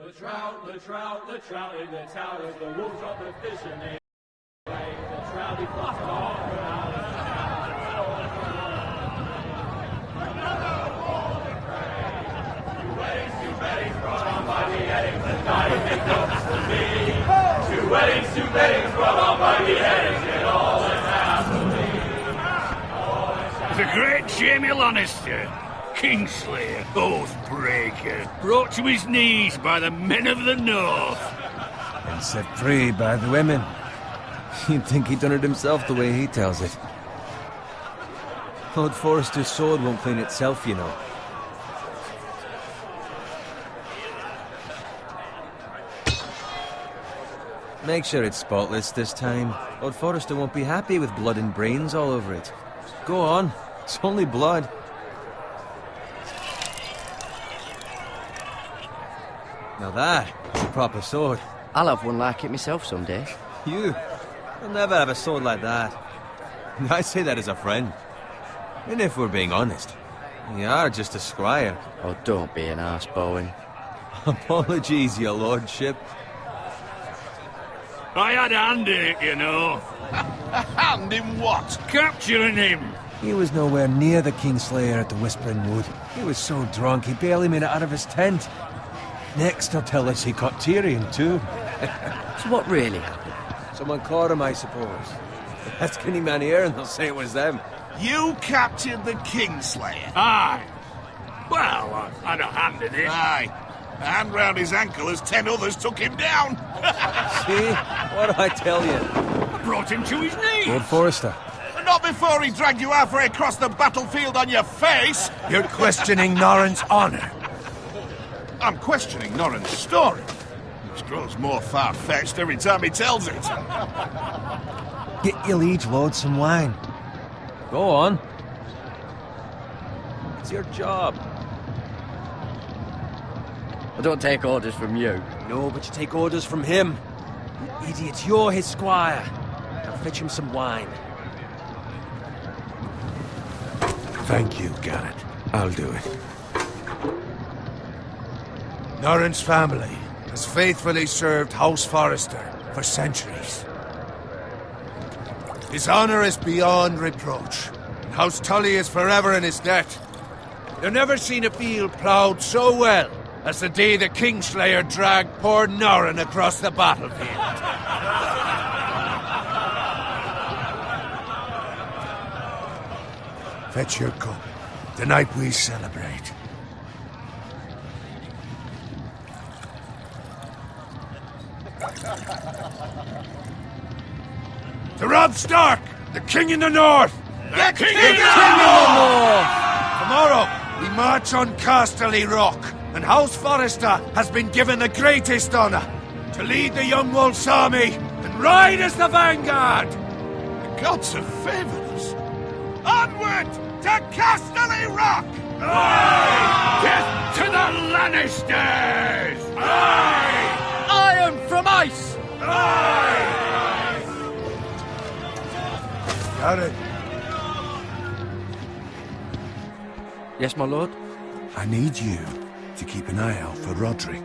The trout in the town is the wolves of the fishermen. The trout he fought all around. Two weddings brought on by beheadings, and not even close to me. Two weddings brought on by beheadings, and all is happily. The great Jamie Lannister, Kingslayer, Oathbreaker, brought to his knees by the men of the North. And set free by the women. You'd think he'd done it himself the way he tells it. Lord Forrester's sword won't clean itself, you know. Make sure it's spotless this time. Lord Forrester won't be happy with blood and brains all over it. Go on. It's only blood. Now that is a proper sword. I'll have one like it myself someday. You'll never have a sword like that. I say that as a friend. And if we're being honest, you are just a squire. Oh, don't be an arse, Bowen. Apologies, your lordship. I had a hand in it, you know. A hand in what? Capturing him. He was nowhere near the Kingslayer at the Whispering Wood. He was so drunk he barely made it out of his tent. Next he'll tell us he caught Tyrion too. So what really happened? Someone caught him, I suppose. Ask any man here and they'll say it was them. You captured the Kingslayer? Aye. Well, I had a hand in it. Aye. A hand round his ankle as 10 others took him down. See? What did I tell you? I brought him to his knees. Lord Forrester. Not before he dragged you halfway across the battlefield on your face. You're questioning Norrin's honor. I'm questioning Norrin's story, which grows more far-fetched every time he tells it. Get your liege lord some wine. Go on. It's your job. I don't take orders from you. No, but you take orders from him. You idiot, you're his squire. Now fetch him some wine. Thank you, Garrett. I'll do it. Norrin's family has faithfully served House Forrester for centuries. His honor is beyond reproach, and House Tully is forever in his debt. You've never seen a field ploughed so well as the day the Kingslayer dragged poor Norrin across the battlefield. Fetch your cup. Tonight we celebrate. To Robb Stark, the King in the North! The King in the North! Tomorrow, we march on Casterly Rock, and House Forrester has been given the greatest honor to lead the Young Wolf's army and ride as the vanguard! The gods have favored us. Onward to Casterly Rock! Aye! Death to the Lannisters! Aye! Iron from ice! Aye! Garrett, Yes, my lord? I need you to keep an eye out for Roderick.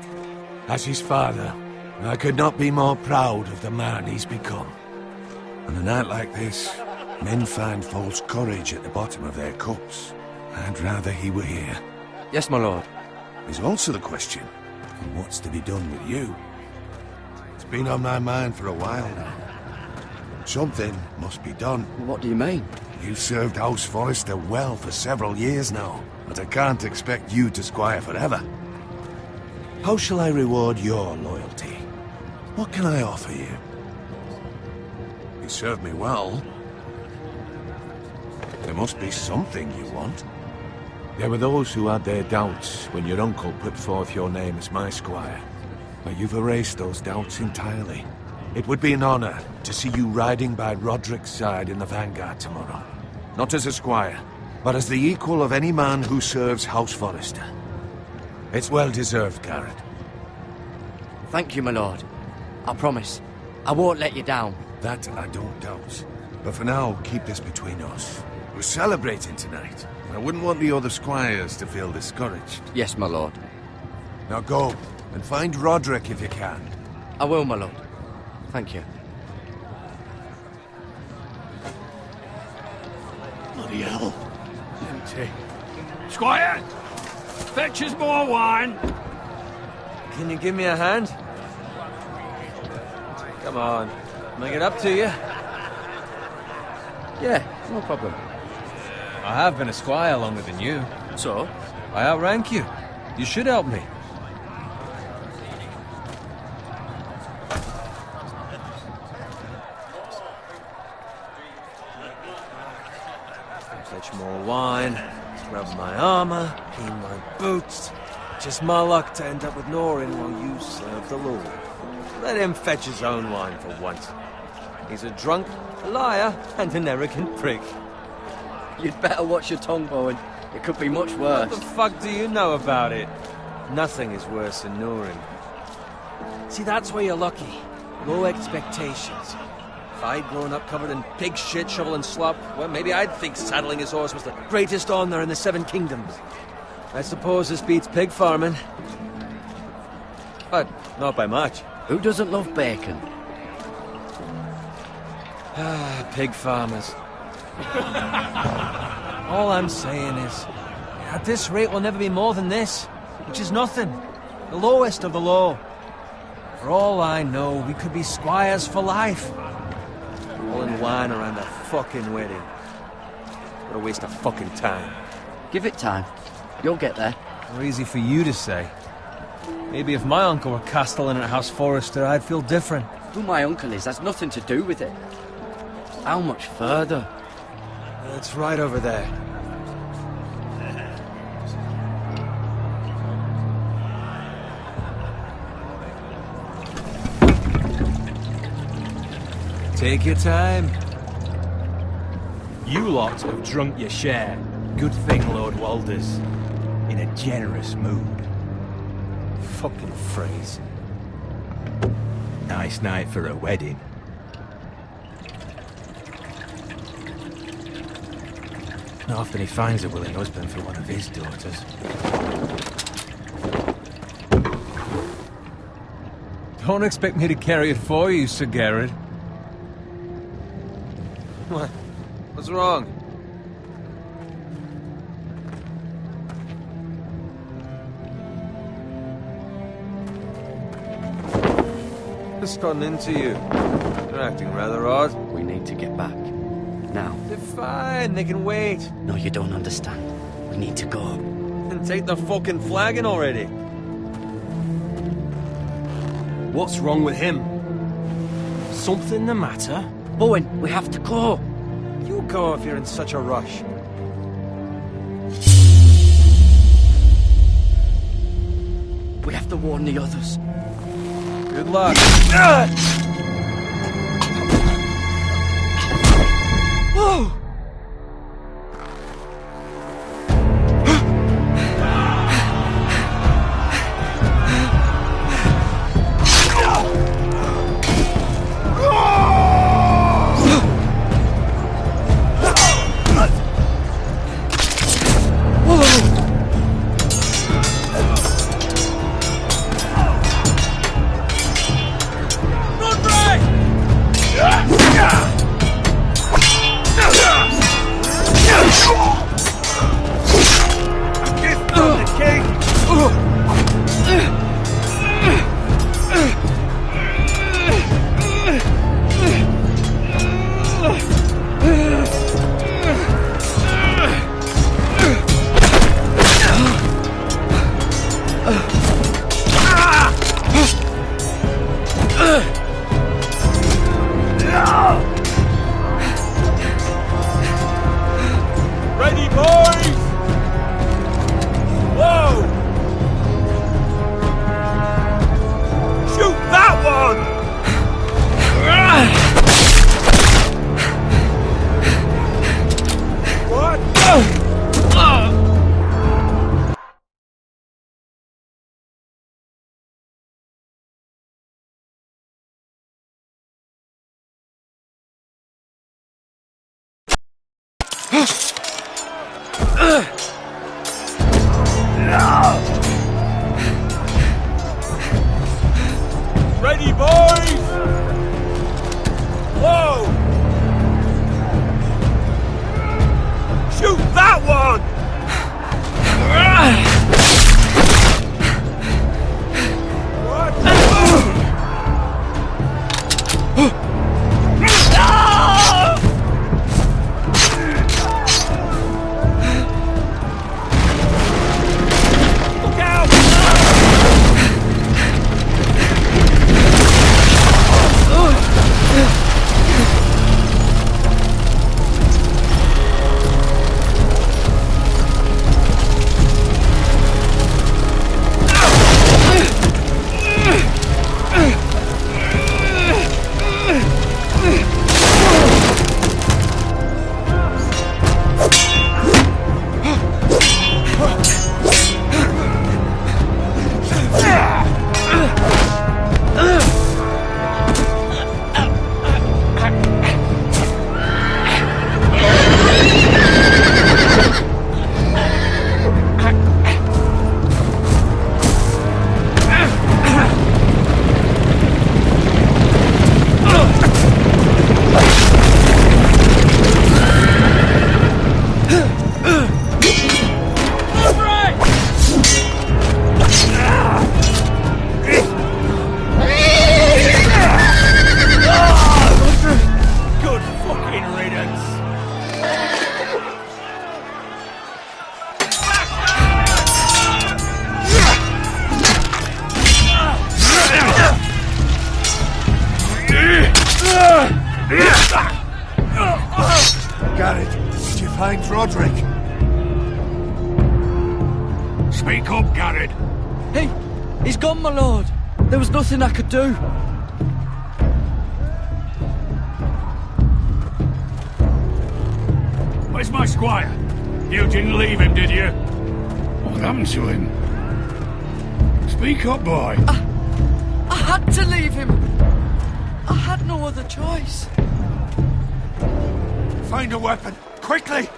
As his father, I could not be more proud of the man he's become. On a night like this, men find false courage at the bottom of their cups. I'd rather he were here. Yes, my lord. There's also the question of what's to be done with you. It's been on my mind for a while now. Something must be done. What do you mean? You've served House Forrester well for several years now, but I can't expect you to squire forever. How shall I reward your loyalty? What can I offer you? You served me well. There must be something you want. There were those who had their doubts when your uncle put forth your name as my squire. But you've erased those doubts entirely. It would be an honor to see you riding by Roderick's side in the vanguard tomorrow. Not as a squire, but as the equal of any man who serves House Forrester. It's well deserved, Garrett. Thank you, my lord. I promise. I won't let you down. That I don't doubt. But for now, keep this between us. We're celebrating tonight. I wouldn't want the other squires to feel discouraged. Yes, my lord. Now go. And find Roderick if you can. I will, my lord. Thank you. Bloody hell. Empty. Squire! Fetch us more wine! Can you give me a hand? Come on. Make it up to you. Yeah, no problem. I have been a squire longer than you. So? I outrank you. You should help me. Fetch more wine, scrub my armor, clean my boots. Just my luck to end up with Norin while you serve the Lord. Let him fetch his own wine for once. He's a drunk, a liar, and an arrogant prick. You'd better watch your tongue, Bowen. It could be much worse. What the fuck do you know about it? Nothing is worse than Norin. See, that's where you're lucky. Low expectations. If I'd grown up covered in pig shit, shovel and slop, well, maybe I'd think saddling his horse was the greatest honor in the Seven Kingdoms. I suppose this beats pig farming. But not by much. Who doesn't love bacon? Ah, pig farmers. All I'm saying is, at this rate we'll never be more than this, which is nothing. The lowest of the low. For all I know, we could be squires for life. All in wine around a fucking wedding. What a waste of fucking time. Give it time. You'll get there. More easy for you to say. Maybe if my uncle were castellan at House Forrester, I'd feel different. Who my uncle is has nothing to do with it. How much further? It's right over there. Take your time. You lot have drunk your share. Good thing Lord Walder's in a generous mood. Fucking phrase. Nice night for a wedding. Not often he finds a willing husband for one of his daughters. Don't expect me to carry it for you, Sir Garrett. What? What's wrong? What's gotten into you? You're acting rather odd. We need to get back. Now. They're fine, they can wait. No, you don't understand. We need to go. And take the fucking flagon already. What's wrong with him? Something the matter? Bowen, we have to go. You go if you're in such a rush. We have to warn the others. Good luck. Whoa! Ready, boys! Whoa! Shoot that one! What? Ready, boys! Whoa! Shoot that one! Garrett, did you find Roderick? Speak up, Garrett. He's gone, my lord. There was nothing I could do. Where's my squire? You didn't leave him, did you? What happened to him? Speak up, boy. I had to leave him. I had no other choice. Find a weapon, quickly!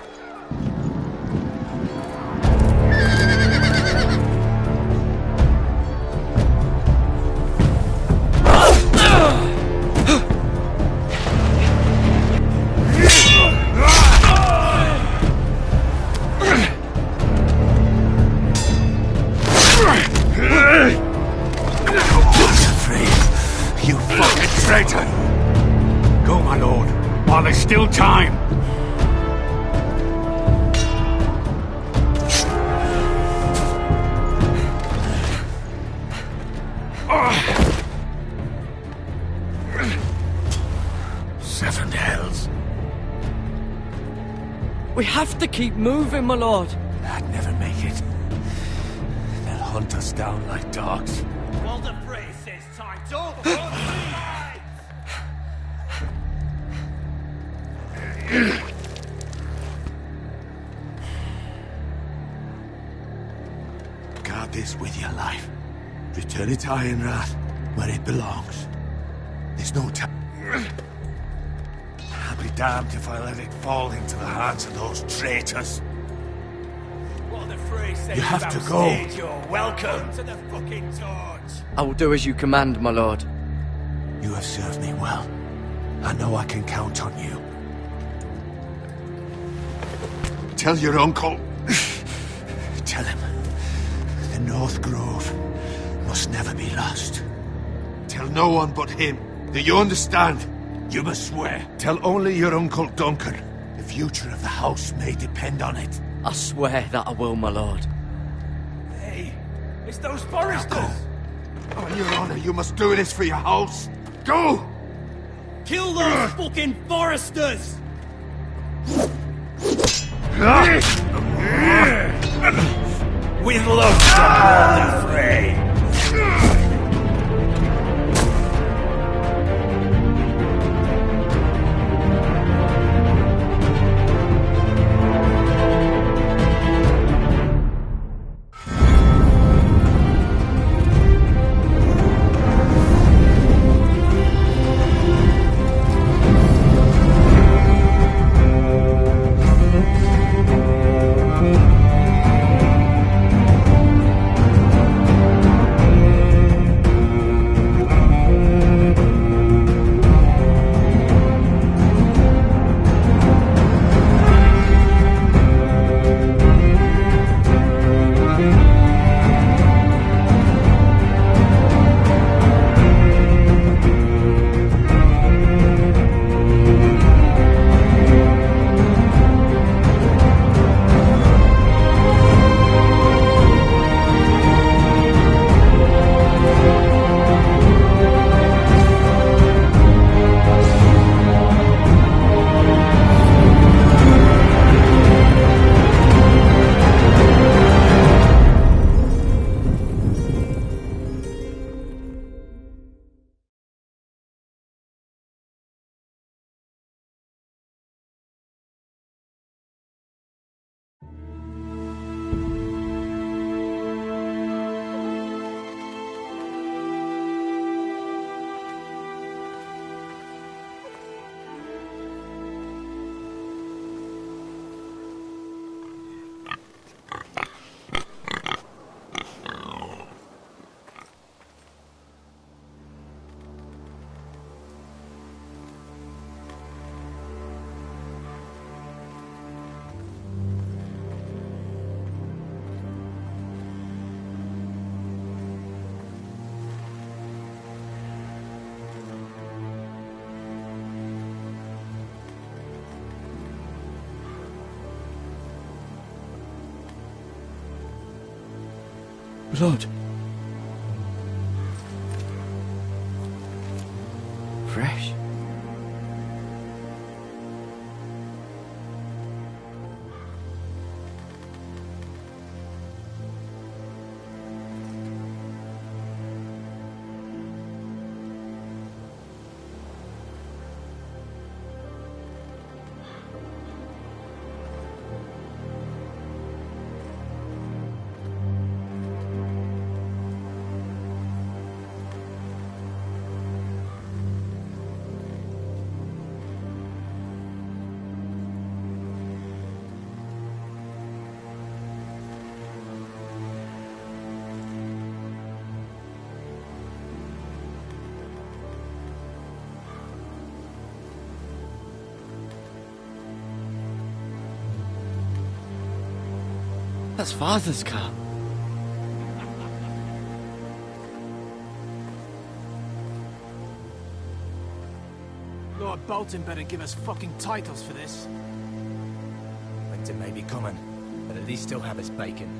You fucking traitor! Go, my lord, while there's still time. Seven hells. We have to keep moving, my lord. I'd never make it. They'll hunt us down like dogs. Walder Frey says time's over. Guard this with your life. Return it to Ironrath, where it belongs. There's no time. I'll be damned if I let it fall into the hands of those traitors. Walder Frey says You have to go. You're welcome to the fucking torch. I will do as you command, my lord. You have served me well. I know I can count on you. Tell your uncle. Tell him. The North Grove must never be lost. Tell no one but him. Do you understand? You must swear. Tell only your Uncle Duncan. The future of the house may depend on it. I swear that I will, my lord. Hey, it's those foresters. On your honor, you must do this for your house. Go! Kill those fucking foresters! With love from Walder Frey. Blood. Fresh. That's Father's car. Lord Bolton better give us fucking titles for this. Winter may be coming, but at least he'll have his bacon.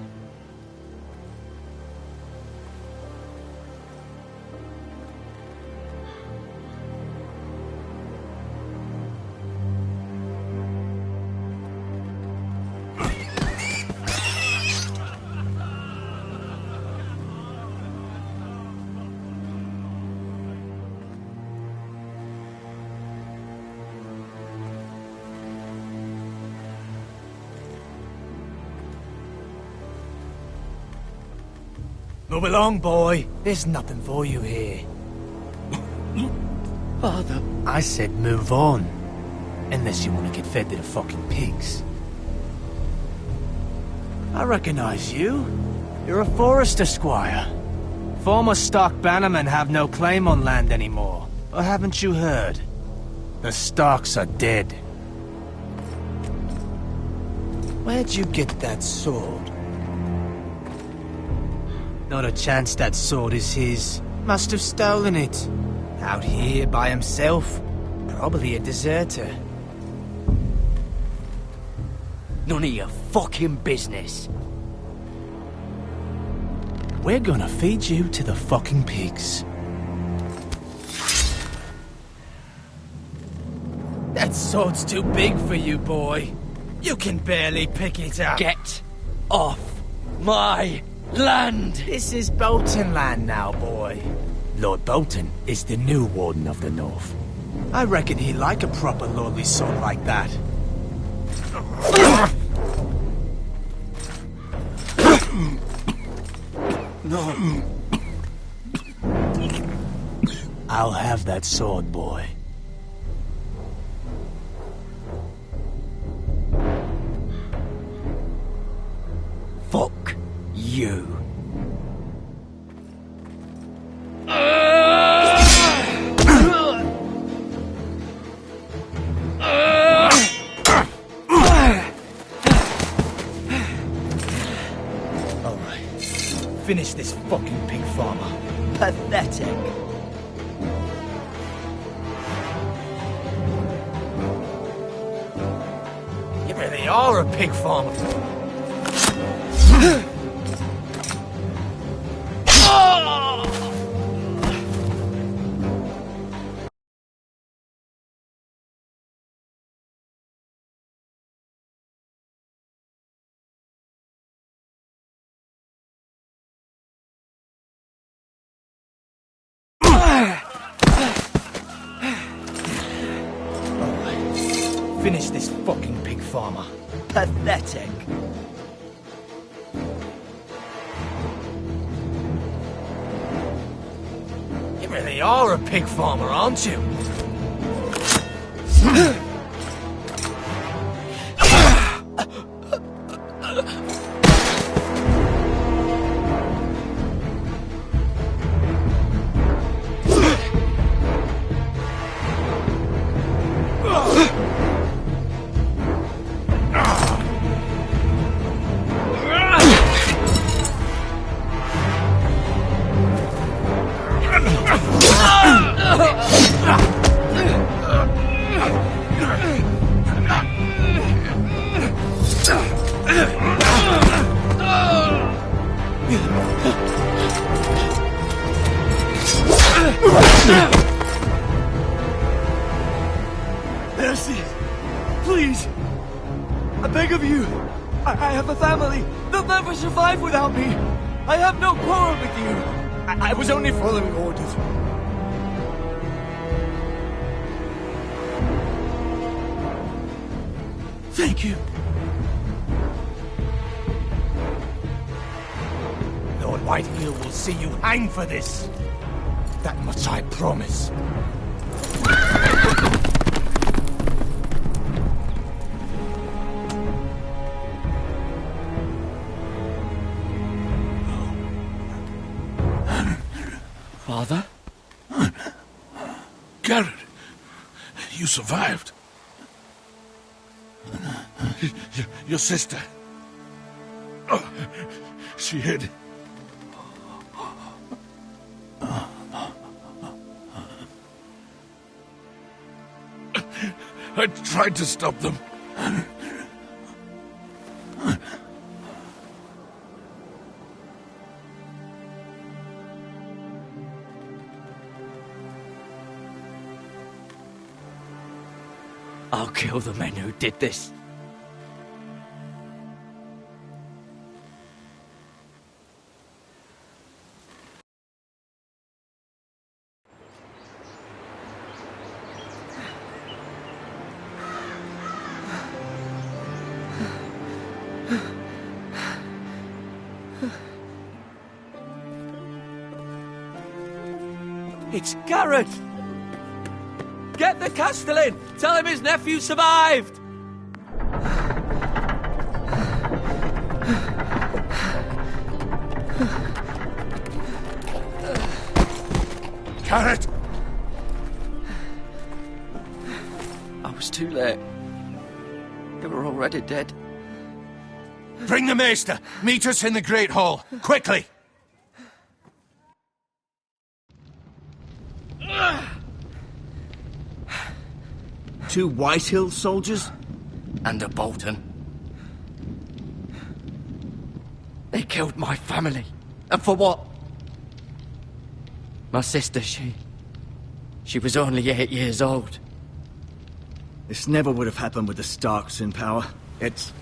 Move along, boy. There's nothing for you here. Father. I said move on. Unless you want to get fed to the fucking pigs. I recognize you. You're a Forester squire. Former Stark bannermen have no claim on land anymore. Or haven't you heard? The Starks are dead. Where'd you get that sword? Not a chance that sword is his. Must have stolen it. Out here by himself. Probably a deserter. None of your fucking business. We're gonna feed you to the fucking pigs. That sword's too big for you, boy. You can barely pick it up. Get off my land! This is Bolton land now, boy. Lord Bolton is the new Warden of the North. I reckon he'd like a proper lordly sword like that. No. I'll have that sword, boy. Fuck you. Finish this fucking pig farmer. Pathetic. You really are a pig farmer. Finish this fucking pig farmer. Pathetic. You really are a pig farmer, aren't you? I have a family. They'll never survive without me. I have no quarrel with you. I was only following orders. Thank you. Lord Whitehill will see you hang for this. That much I promise. Father? Garrett, you survived. Your sister. Oh, she hid. I tried to stop them. I'll kill the men who did this. It's Garrett! Get the Castellan! Tell him his nephew survived! Garrett! I was too late. They were already dead. Bring the Maester! Meet us in the Great Hall! Quickly! Two Whitehill soldiers? And a Bolton. They killed my family. And for what? My sister, she was only 8 years old. This never would have happened with the Starks in power. It's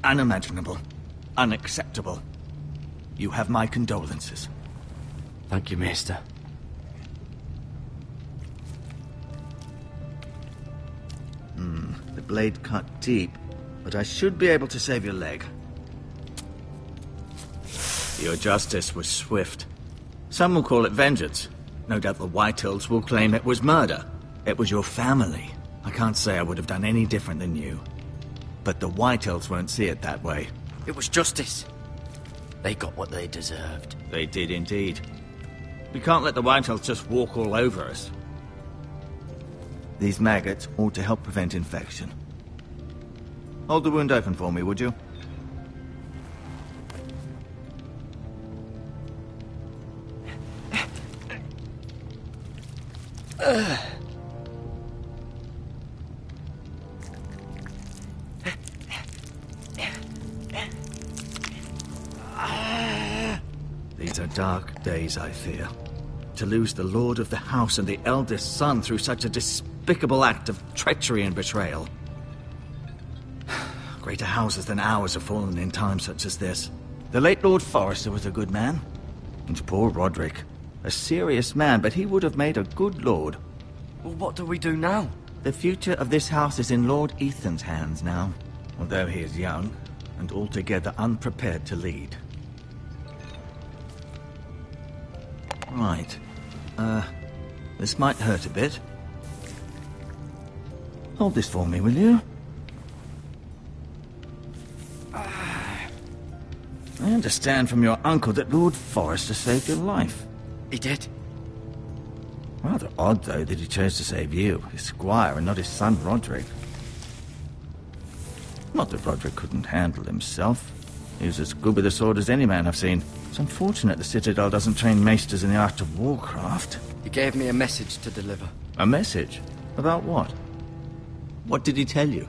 unimaginable. Unacceptable. You have my condolences. Thank you, Maester. The blade cut deep, but I should be able to save your leg. Your justice was swift. Some will call it vengeance. No doubt the Whitehills will claim it was murder. It was your family. I can't say I would have done any different than you. But the Whitehills won't see it that way. It was justice. They got what they deserved. They did indeed. We can't let the Whitehills just walk all over us. These maggots ought to help prevent infection. Hold the wound open for me, would you? These are dark days, I fear. To lose the lord of the house and the eldest son through such a despicable act of treachery and betrayal. Greater houses than ours have fallen in times such as this. The late Lord Forrester was a good man. And poor Roderick. A serious man, but he would have made a good lord. Well, what do we do now? The future of this house is in Lord Ethan's hands now. Although he is young, and altogether unprepared to lead. Right. This might hurt a bit. Hold this for me, will you? I understand from your uncle that Lord Forrester saved your life. He did. Rather odd, though, that he chose to save you, his squire, and not his son Roderick. Not that Roderick couldn't handle himself. He was as good with a sword as any man I've seen. It's unfortunate the Citadel doesn't train maesters in the art of warcraft. He gave me a message to deliver. A message? About what? What did he tell you?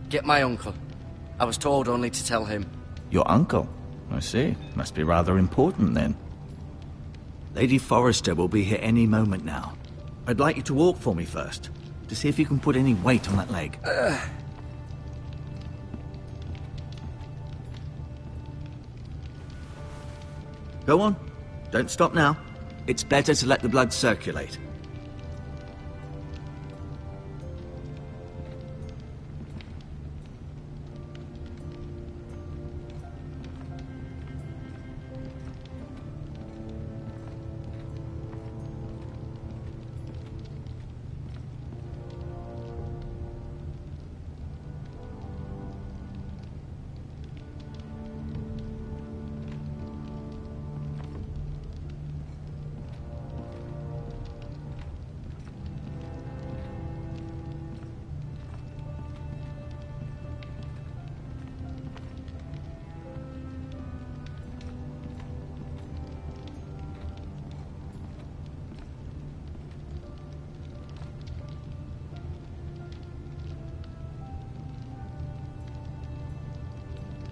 Get my uncle. I was told only to tell him. Your uncle? I see. Must be rather important, then. Lady Forrester will be here any moment now. I'd like you to walk for me first, to see if you can put any weight on that leg. Go on. Don't stop now. It's better to let the blood circulate.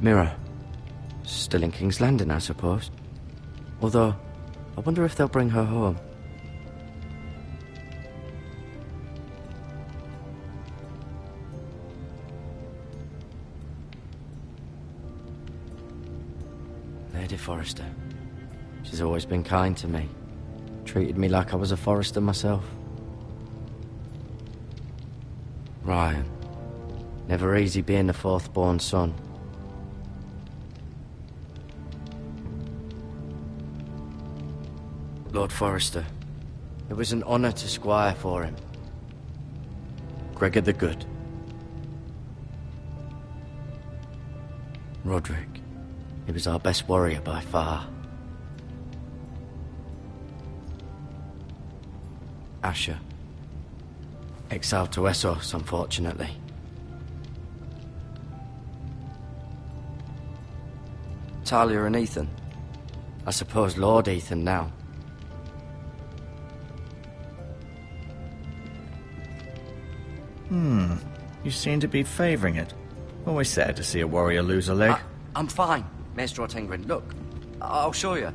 Mirror. Still in King's Landing, I suppose. Although, I wonder if they'll bring her home. Lady Forrester. She's always been kind to me. Treated me like I was a Forrester myself. Ryan. Never easy being the fourth-born son. Lord Forrester, it was an honour to squire for him. Gregor the Good. Roderick, he was our best warrior by far. Asher, exiled to Essos, unfortunately. Talia and Ethan. I suppose Lord Ethan now. You seem to be favouring it. Always sad to see a warrior lose a leg. I'm fine, Maestro Tengrin. Look, I'll show you.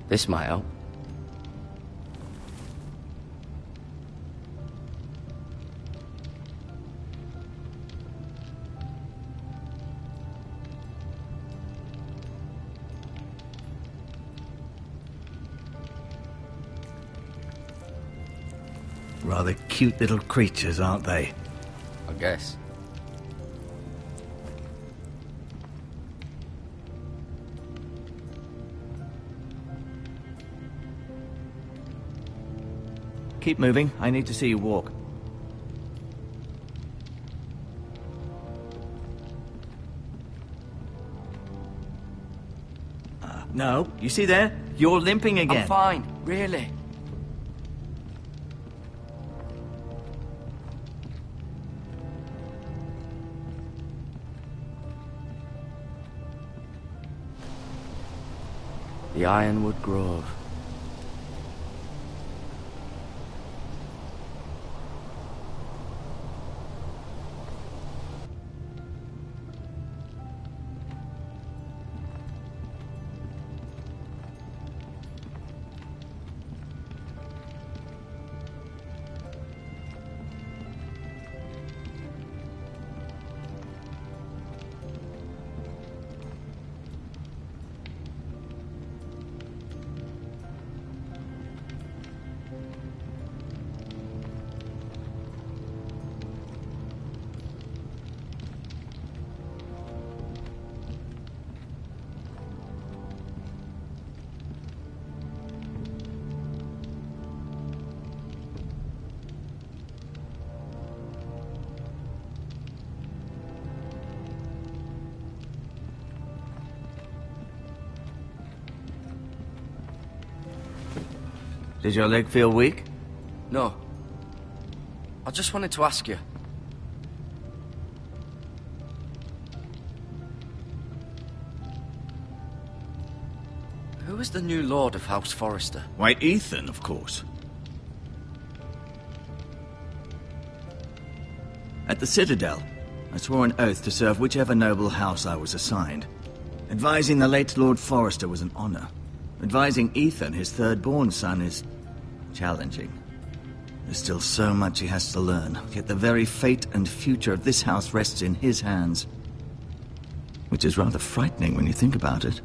This might help. Rather cute little creatures, aren't they? I guess. Keep moving. I need to see you walk. No, you see there? You're limping again. I'm fine, really. The Ironwood Grove. Did your leg feel weak? No. I just wanted to ask you. is the new lord of House Forrester? Why, Ethan, of course. At the Citadel, I swore an oath to serve whichever noble house I was assigned. Advising the late Lord Forrester was an honor. Advising Ethan, his third-born son, is challenging. There's still so much he has to learn, yet the very fate and future of this house rests in his hands. Which is rather frightening when you think about it.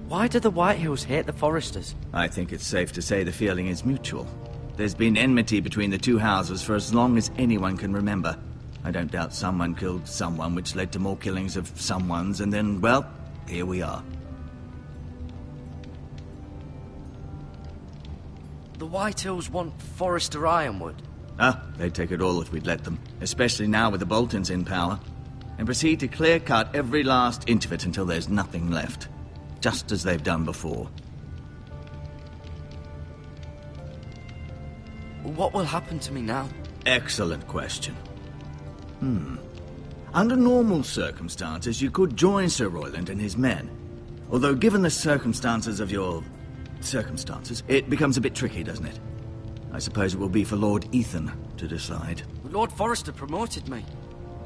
Why do the Whitehills hate the Forresters? I think it's safe to say the feeling is mutual. There's been enmity between the two houses for as long as anyone can remember. I don't doubt someone killed someone, which led to more killings of someones, and then, well, here we are. The Whitehills want Forrester Ironwood. They'd take it all if we'd let them, especially now with the Boltons in power, and proceed to clear-cut every last inch of it until there's nothing left, just as they've done before. What will happen to me now? Excellent question. Under normal circumstances, you could join Sir Royland and his men. Although given the circumstances of your... circumstances, it becomes a bit tricky, doesn't it? I suppose it will be for Lord Ethan to decide. Lord Forrester promoted me.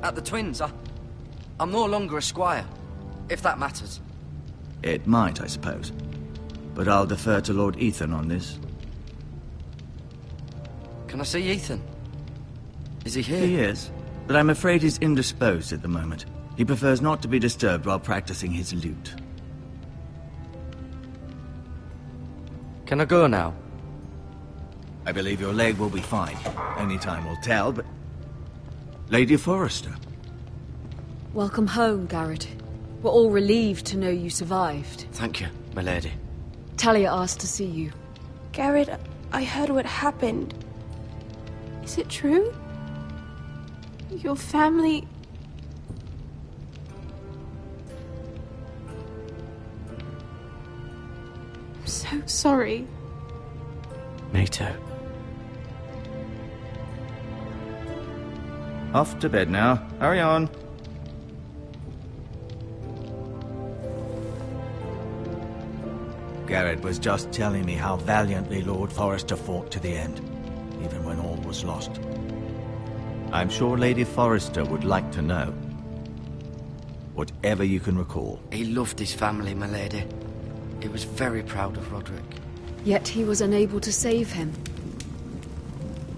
At the Twins, I'm no longer a squire, if that matters. It might, I suppose. But I'll defer to Lord Ethan on this. Can I see Ethan? Is he here? He is, but I'm afraid he's indisposed at the moment. He prefers not to be disturbed while practicing his lute. Can I go now? I believe your leg will be fine. Only time will tell, but... Lady Forrester. Welcome home, Garrett. We're all relieved to know you survived. Thank you, my lady. Talia asked to see you. Garrett, I heard what happened. Is it true? Your family... I'm so sorry. Me too. Off to bed now. Hurry on. Garrett was just telling me how valiantly Lord Forrester fought to the end, even when all was lost. I'm sure Lady Forrester would like to know. Whatever you can recall. He loved his family, my lady. He was very proud of Roderick. Yet he was unable to save him.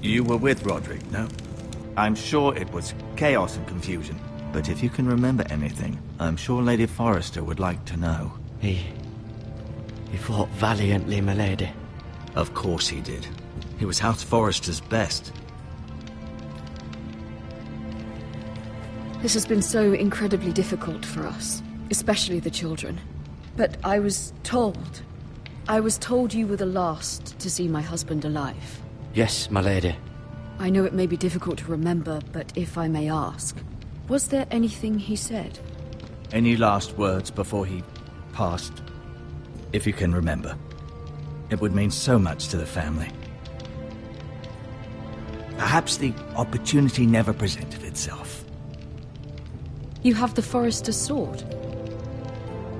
You were with Roderick, no? I'm sure it was chaos and confusion. But if you can remember anything, I'm sure Lady Forrester would like to know. He fought valiantly, my lady. Of course he did. He was House Forrester's best. This has been so incredibly difficult for us, especially the children. But I was told you were the last to see my husband alive. Yes, my lady. I know it may be difficult to remember, but if I may ask, was there anything he said? Any last words before he passed? If you can remember. It would mean so much to the family. Perhaps the opportunity never presented itself. You have the Forrester's sword.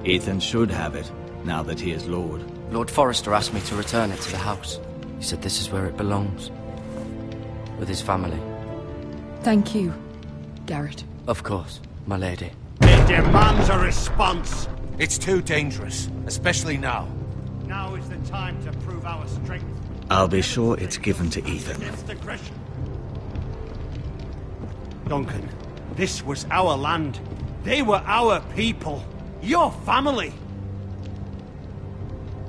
Ethan should have it, now that he is Lord. Lord Forrester asked me to return it to the house. He said this is where it belongs. With his family. Thank you, Garrett. Of course, my lady. It demands a response. It's too dangerous, especially now. Now is the time to prove our strength. I'll be sure it's given to Ethan. Against aggression. Duncan, this was our land. They were our people. Your family.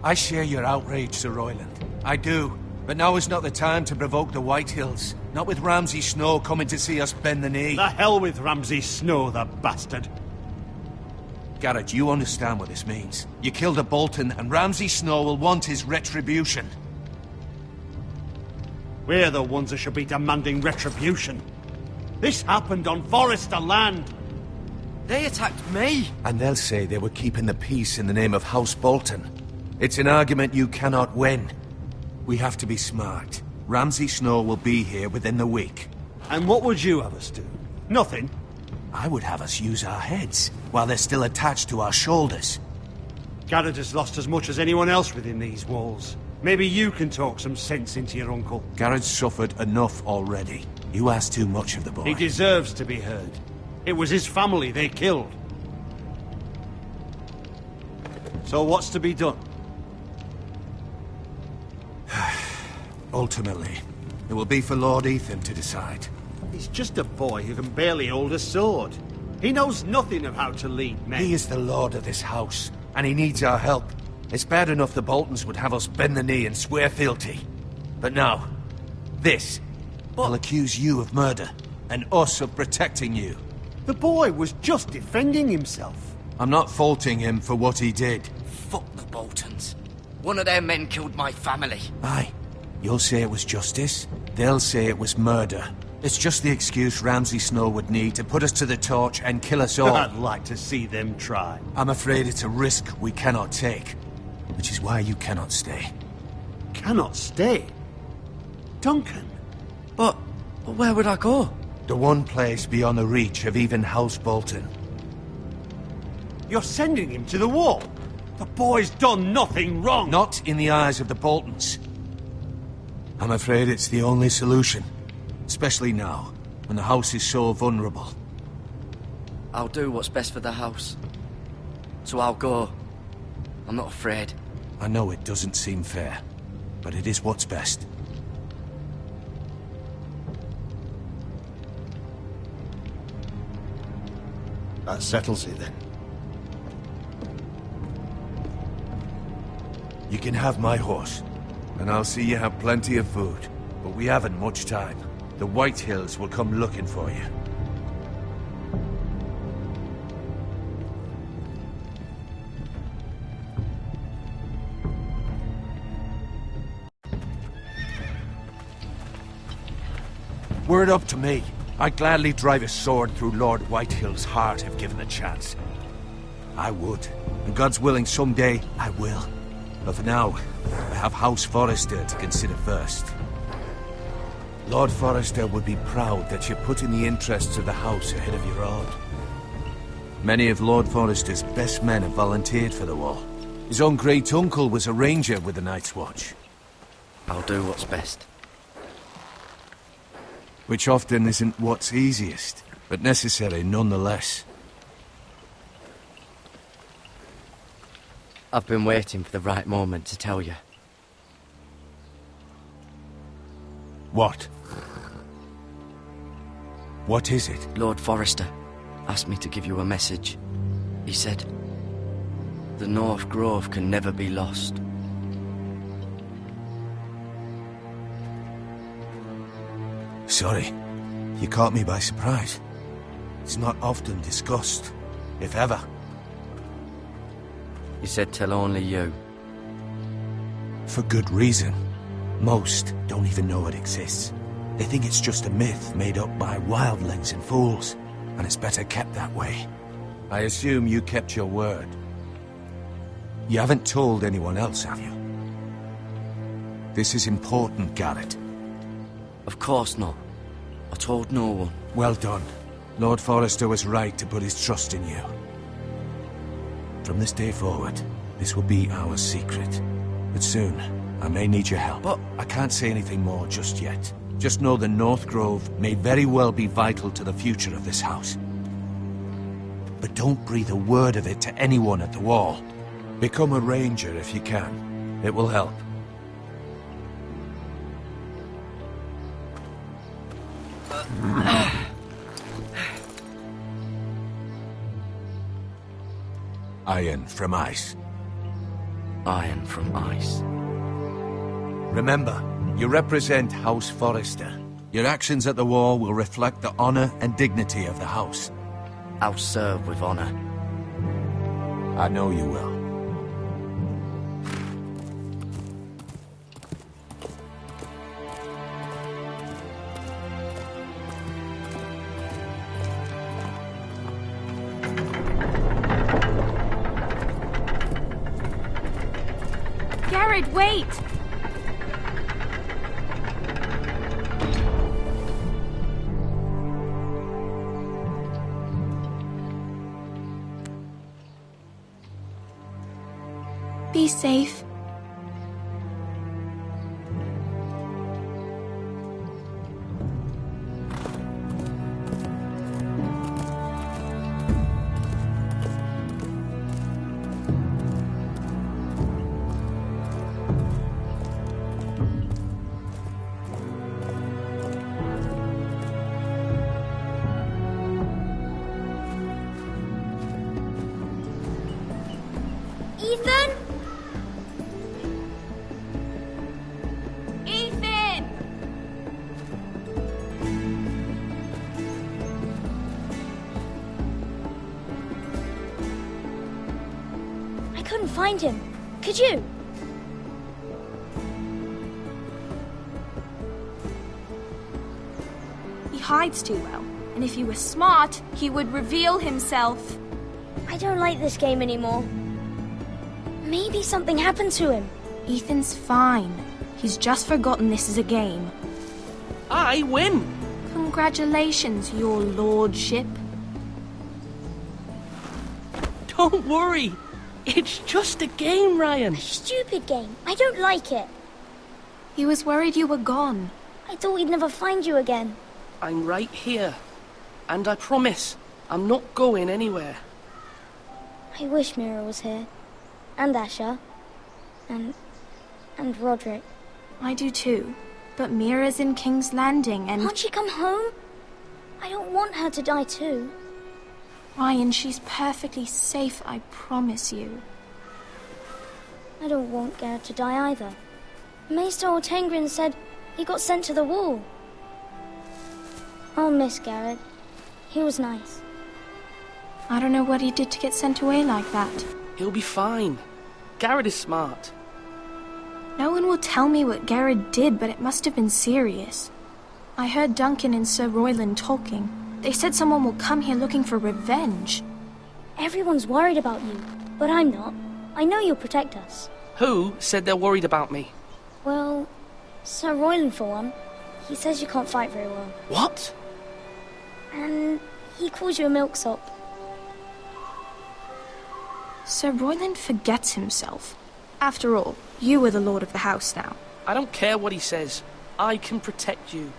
I share your outrage, Sir Royland. I do. But now is not the time to provoke the Whitehills. Not with Ramsay Snow coming to see us bend the knee. The hell with Ramsay Snow, the bastard. Garrett, you understand what this means. You killed a Bolton, and Ramsay Snow will want his retribution. We're the ones that should be demanding retribution. This happened on Forrester land. They attacked me! And they'll say they were keeping the peace in the name of House Bolton. It's an argument you cannot win. We have to be smart. Ramsay Snow will be here within the week. And what would you have us do? Nothing. I would have us use our heads, while they're still attached to our shoulders. Garrett has lost as much as anyone else within these walls. Maybe you can talk some sense into your uncle. Garrett's suffered enough already. You ask too much of the boy. He deserves to be heard. It was his family they killed. So what's to be done? Ultimately, it will be for Lord Ethan to decide. He's just a boy who can barely hold a sword. He knows nothing of how to lead men. He is the lord of this house, and he needs our help. It's bad enough the Boltons would have us bend the knee and swear fealty. But now, this. I'll accuse you of murder, and us of protecting you. The boy was just defending himself. I'm not faulting him for what he did. Fuck the Boltons. One of their men killed my family. Aye. You'll say it was justice. They'll say it was murder. It's just the excuse Ramsay Snow would need to put us to the torch and kill us all. I'd like to see them try. I'm afraid it's a risk we cannot take. Which is why you cannot stay. Cannot stay? Duncan? But where would I go? The one place beyond the reach of even House Bolton. You're sending him to the wall? The boy's done nothing wrong! Not in the eyes of the Boltons. I'm afraid it's the only solution. Especially now, when the house is so vulnerable. I'll do what's best for the house. So I'll go. I'm not afraid. I know it doesn't seem fair, but it is what's best. That settles it then. You can have my horse, and I'll see you have plenty of food. But we haven't much time. The White Hills will come looking for you. Were it up to me, I'd gladly drive a sword through Lord Whitehill's heart if given the chance. I would, and God's willing someday I will. But for now, I have House Forrester to consider first. Lord Forrester would be proud that you're putting the interests of the house ahead of your own. Many of Lord Forrester's best men have volunteered for the war. His own great-uncle was a ranger with the Night's Watch. I'll do what's best. Which often isn't what's easiest, but necessary nonetheless. I've been waiting for the right moment to tell you. What? What is it? Lord Forrester asked me to give you a message. He said, the North Grove can never be lost. Sorry, you caught me by surprise. It's not often discussed, if ever. He said tell only you. For good reason. Most don't even know it exists. They think it's just a myth made up by wildlings and fools, and it's better kept that way. I assume you kept your word. You haven't told anyone else, have you? This is important, Garrett. Of course not. I told no one. Well done. Lord Forrester was right to put his trust in you. From this day forward, this will be our secret. But soon, I may need your help. But I can't say anything more just yet. Just know the North Grove may very well be vital to the future of this house. But don't breathe a word of it to anyone at the wall. Become a ranger if you can. It will help. Iron from ice. Iron from ice. Remember, you represent House Forrester. Your actions at the war will reflect the honor and dignity of the house. I'll serve with honor. I know you will. Garrett, wait! Be safe. Ethan? Ethan! I couldn't find him. Could you? He hides too well, and if he were smart, he would reveal himself. I don't like this game anymore. Maybe something happened to him. Ethan's fine. He's just forgotten this is a game. I win! Congratulations, your lordship. Don't worry. It's just a game, Ryan. Stupid game. I don't like it. He was worried you were gone. I thought we'd never find you again. I'm right here. And I promise, I'm not going anywhere. I wish Mira was here. And Asher. And Roderick. I do too. But Mira's in King's Landing and... Can't she come home? I don't want her to die too. Ryan, she's perfectly safe, I promise you. I don't want Garrett to die either. Maester Ortengrin said he got sent to the wall. I'll miss Garrett. He was nice. I don't know what he did to get sent away like that. He'll be fine. Garrett is smart. No one will tell me what Garrett did, but it must have been serious. I heard Duncan and Sir Royland talking. They said someone will come here looking for revenge. Everyone's worried about you, but I'm not. I know you'll protect us. Who said they're worried about me? Well, Sir Royland for one. He says you can't fight very well. What? And he calls you a milksop. Sir Royland forgets himself. After all, you are the lord of the house now. I don't care what he says. I can protect you.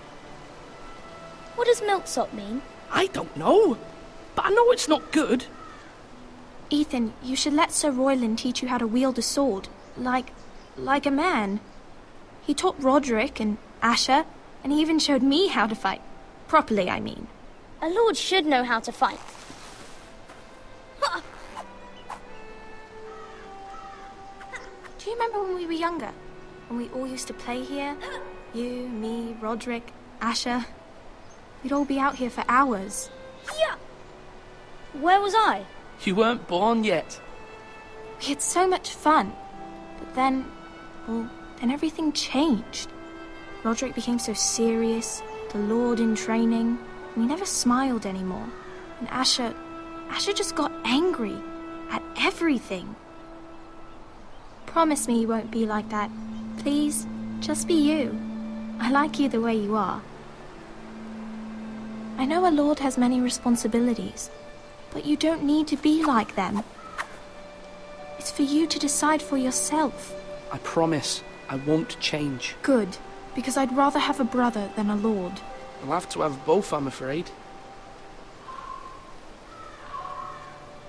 What does milksop mean? I don't know. But I know it's not good. Ethan, you should let Sir Royland teach you how to wield a sword. Like a man. He taught Roderick and Asher, and he even showed me how to fight. Properly, I mean. A lord should know how to fight. Do you remember when we were younger? When we all used to play here? You, me, Roderick, Asher. We'd all be out here for hours. Yeah. Where was I? You weren't born yet. We had so much fun. But then everything changed. Roderick became so serious, the Lord in training, and he never smiled anymore. And Asher just got angry at everything. Promise me you won't be like that. Please, just be you. I like you the way you are. I know a lord has many responsibilities, but you don't need to be like them. It's for you to decide for yourself. I promise I won't change. Good, because I'd rather have a brother than a lord. I'll have to have both, I'm afraid.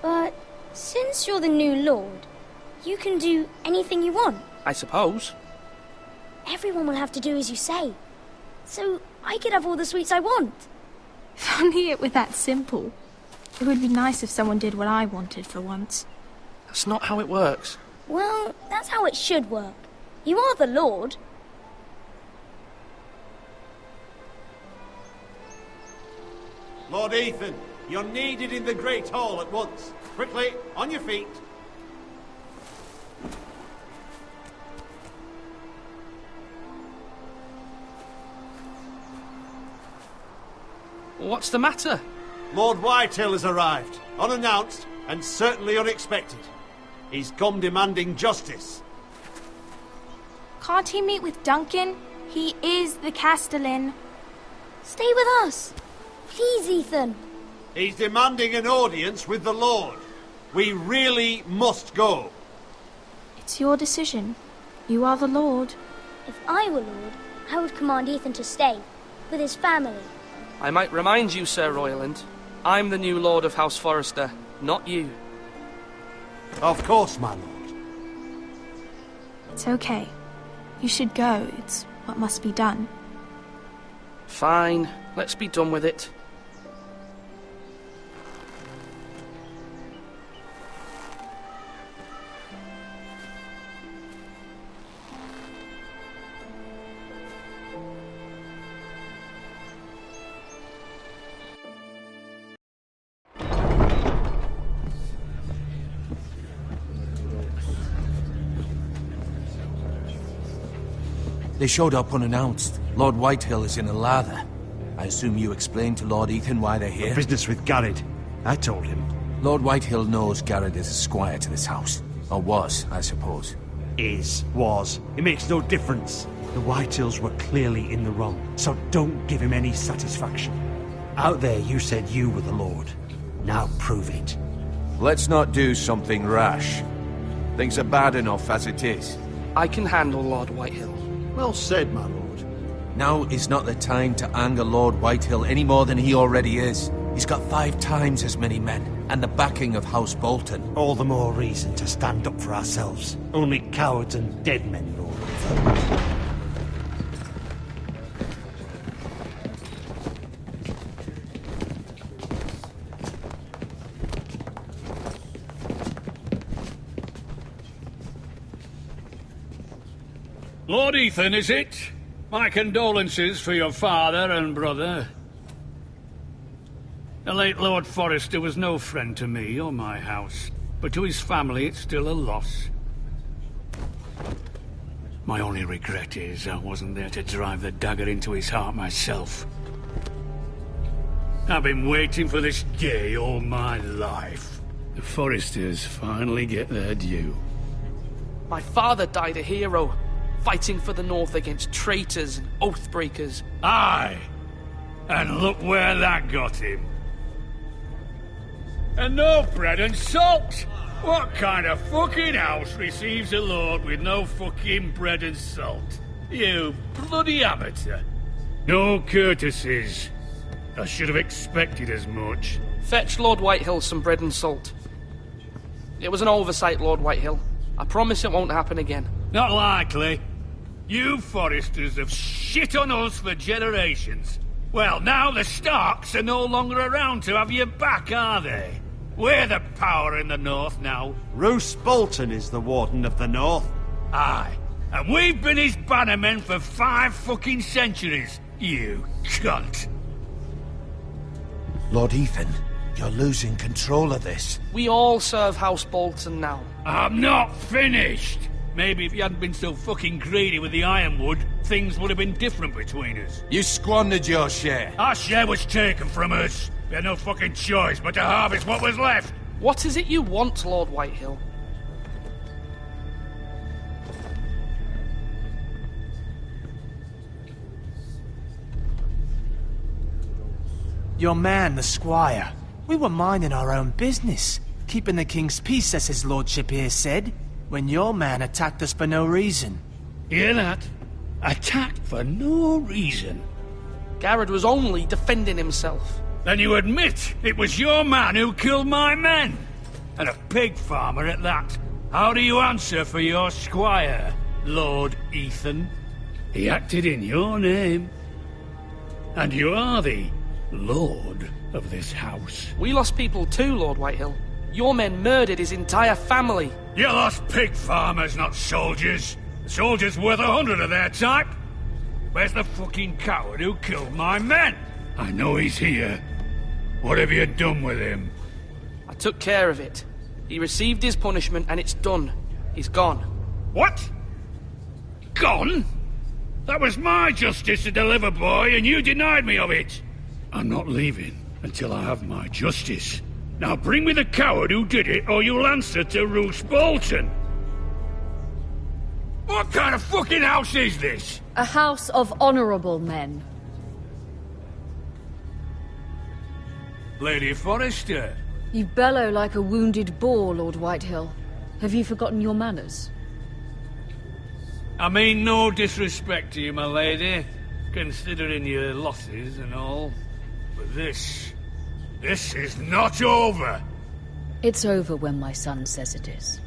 But since you're the new lord, you can do anything you want. I suppose. Everyone will have to do as you say. So I could have all the sweets I want. If only it were that simple. It would be nice if someone did what I wanted for once. That's not how it works. Well, that's how it should work. You are the lord. Lord Ethan, you're needed in the Great Hall at once. Quickly, on your feet. What's the matter? Lord Whitetail has arrived, unannounced and certainly unexpected. He's come demanding justice. Can't he meet with Duncan? He is the Castellan. Stay with us. Please, Ethan. He's demanding an audience with the Lord. We really must go. It's It's your decision. You are the Lord. If I were Lord, I would command Ethan to stay, with his family. I might remind you, Sir Royland, I'm the new Lord of House Forrester, not you. Of course, my lord. It's okay. You should go. It's what must be done. Fine, let's be done with it. They showed up unannounced. Lord Whitehill is in a lather. I assume you explained to Lord Ethan why they're here? Business with Garrett. I told him. Lord Whitehill knows Garrett is a squire to this house. Or was, I suppose. Was. It makes no difference. The Whitehills were clearly in the wrong, so don't give him any satisfaction. Out there you said you were the Lord. Now prove it. Let's not do something rash. Things are bad enough as it is. I can handle Lord Whitehill. Well said, my lord. Now is not the time to anger Lord Whitehill any more than he already is. He's got 5 times as many men, and the backing of House Bolton. All the more reason to stand up for ourselves. Only cowards and dead men rule over. Lord Ethan, is it? My condolences for your father and brother. The late Lord Forrester was no friend to me or my house, but to his family it's still a loss. My only regret is I wasn't there to drive the dagger into his heart myself. I've been waiting for this day all my life. The Forresters finally get their due. My father died a hero, fighting for the North against traitors and oathbreakers. Aye! And look where that got him. And no bread and salt! What kind of fucking house receives a lord with no fucking bread and salt? You bloody amateur. No courtesies. I should have expected as much. Fetch Lord Whitehill some bread and salt. It was an oversight, Lord Whitehill. I promise it won't happen again. Not likely. You Forresters have shit on us for generations. Well, now the Starks are no longer around to have you back, are they? We're the power in the North now. Roose Bolton is the Warden of the North. Aye. And we've been his bannermen for 5 fucking centuries, you cunt. Lord Ethan, you're losing control of this. We all serve House Bolton now. I'm not finished. Maybe if you hadn't been so fucking greedy with the ironwood, things would have been different between us. You squandered your share. Our share was taken from us. We had no fucking choice but to harvest what was left. What is it you want, Lord Whitehill? Your man, the squire. We were minding our own business, keeping the king's peace, as his lordship here said, when your man attacked us for no reason. Hear that? Attacked for no reason. Garrett was only defending himself. Then you admit it was your man who killed my men? And a pig farmer at that. How do you answer for your squire, Lord Ethan? He acted in your name. And you are the Lord of this house. We lost people too, Lord Whitehill. Your men murdered his entire family. You lost pig farmers, not soldiers. The soldiers worth 100 of their type. Where's the fucking coward who killed my men? I know he's here. What have you done with him? I took care of it. He received his punishment and it's done. He's gone. What? Gone? That was my justice to deliver, boy, and you denied me of it. I'm not leaving until I have my justice. Now bring me the coward who did it, or you'll answer to Roose Bolton. What kind of fucking house is this? A house of honorable men. Lady Forrester. You bellow like a wounded boar, Lord Whitehill. Have you forgotten your manners? I mean no disrespect to you, my lady, considering your losses and all. But this is not over. It's over when my son says it is.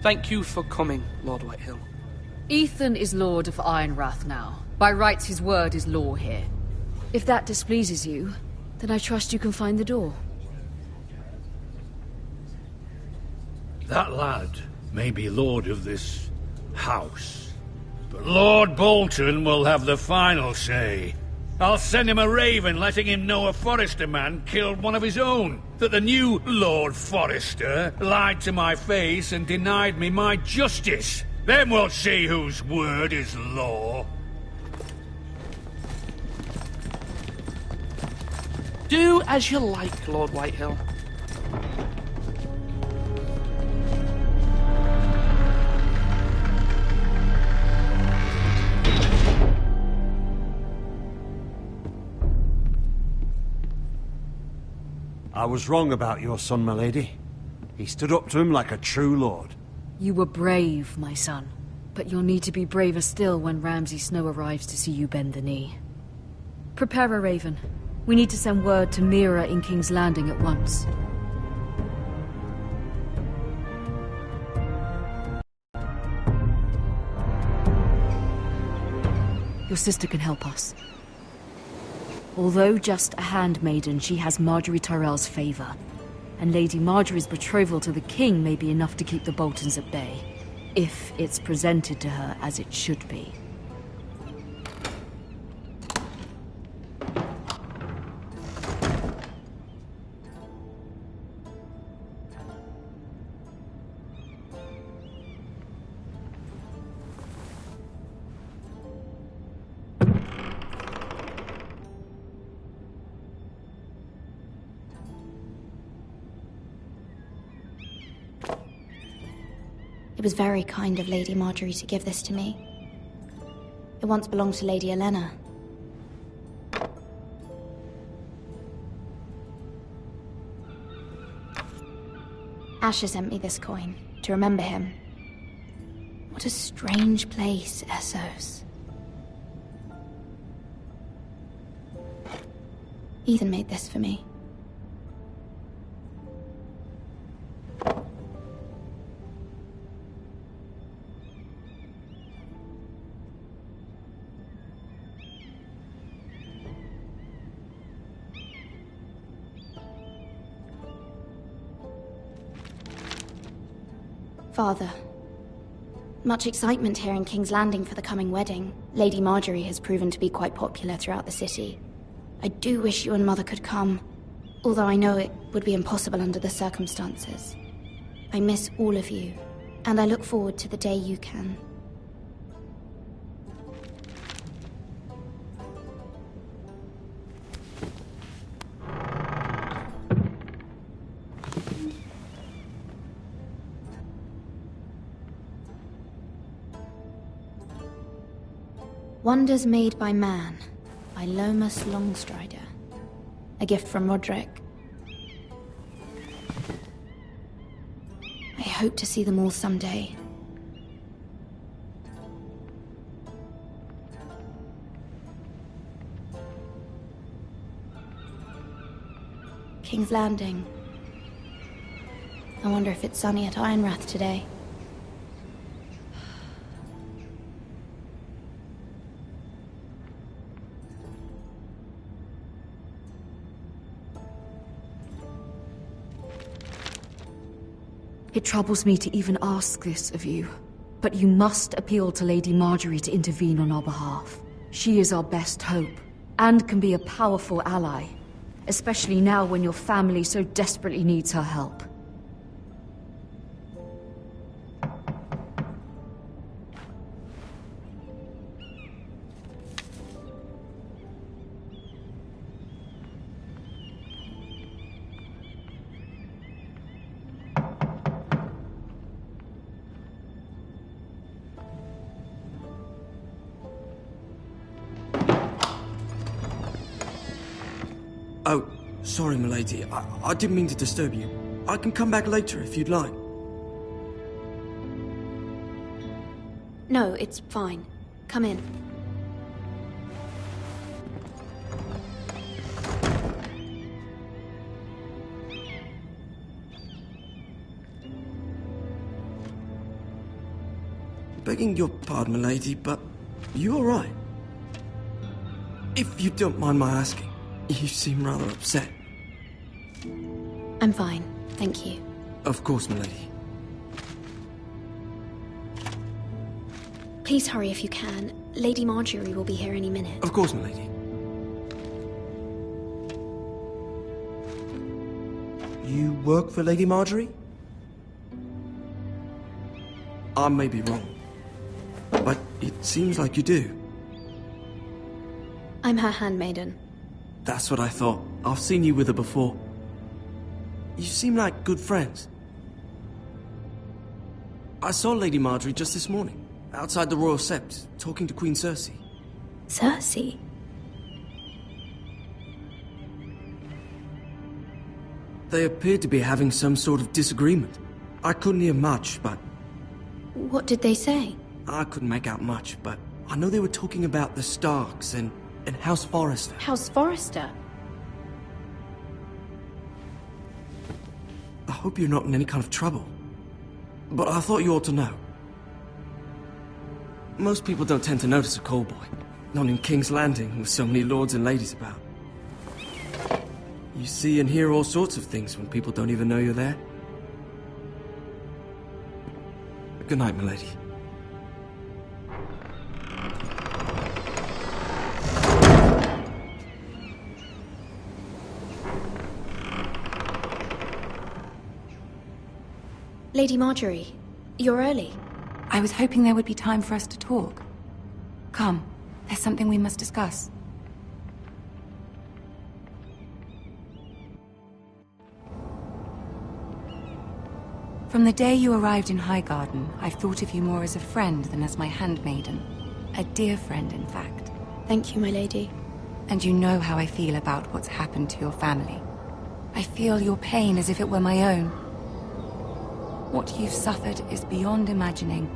Thank you for coming, Lord Whitehill. Ethan is Lord of Ironrath now. By rights, his word is law here. If that displeases you, then I trust you can find the door. That lad may be lord of this house, but Lord Bolton will have the final say. I'll send him a raven letting him know a Forrester man killed one of his own, that the new Lord Forrester lied to my face and denied me my justice. Then we'll see whose word is law. Do as you like, Lord Whitehill. I was wrong about your son, my lady. He stood up to him like a true lord. You were brave, my son. But you'll need to be braver still when Ramsay Snow arrives to see you bend the knee. Prepare a raven. We need to send word to Mira in King's Landing at once. Your sister can help us. Although just a handmaiden, she has Marjorie Tyrell's favor. And Lady Marjorie's betrothal to the king may be enough to keep the Boltons at bay. If it's presented to her as it should be. It was very kind of Lady Marjorie to give this to me. It once belonged to Lady Elena. Asher sent me this coin to remember him. What a strange place, Essos. Ethan made this for me. Father, much excitement here in King's Landing for the coming wedding. Lady Marjorie has proven to be quite popular throughout the city. I do wish you and Mother could come, although I know it would be impossible under the circumstances. I miss all of you, and I look forward to the day you can. Wonders Made by Man, by Lomas Longstrider. A gift from Roderick. I hope to see them all someday. King's Landing. I wonder if it's sunny at Ironrath today. It troubles me to even ask this of you, but you must appeal to Lady Marjorie to intervene on our behalf. She is our best hope, and can be a powerful ally, especially now when your family so desperately needs her help. Oh, sorry, milady. I didn't mean to disturb you. I can come back later if you'd like. No, it's fine. Come in. Begging your pardon, milady, but you alright? If you don't mind my asking, you seem rather upset. I'm fine, thank you. Of course, milady. Please hurry if you can. Lady Marjorie will be here any minute. Of course, milady. You work for Lady Marjorie? I may be wrong, but it seems like you do. I'm her handmaiden. That's what I thought. I've seen you with her before. You seem like good friends. I saw Lady Marjorie just this morning, outside the Royal Sept, talking to Queen Cersei. Cersei? They appeared to be having some sort of disagreement. I couldn't hear much, but... What did they say? I couldn't make out much, but I know they were talking about the Starks and House Forrester. House Forrester? I hope you're not in any kind of trouble. But I thought you ought to know. Most people don't tend to notice a callboy. Not in King's Landing, with so many lords and ladies about. You see and hear all sorts of things when people don't even know you're there. Good night, milady. Lady Marjorie, you're early. I was hoping there would be time for us to talk. Come, there's something we must discuss. From the day you arrived in Highgarden, I've thought of you more as a friend than as my handmaiden. A dear friend, in fact. Thank you, my lady. And you know how I feel about what's happened to your family. I feel your pain as if it were my own. What you've suffered is beyond imagining.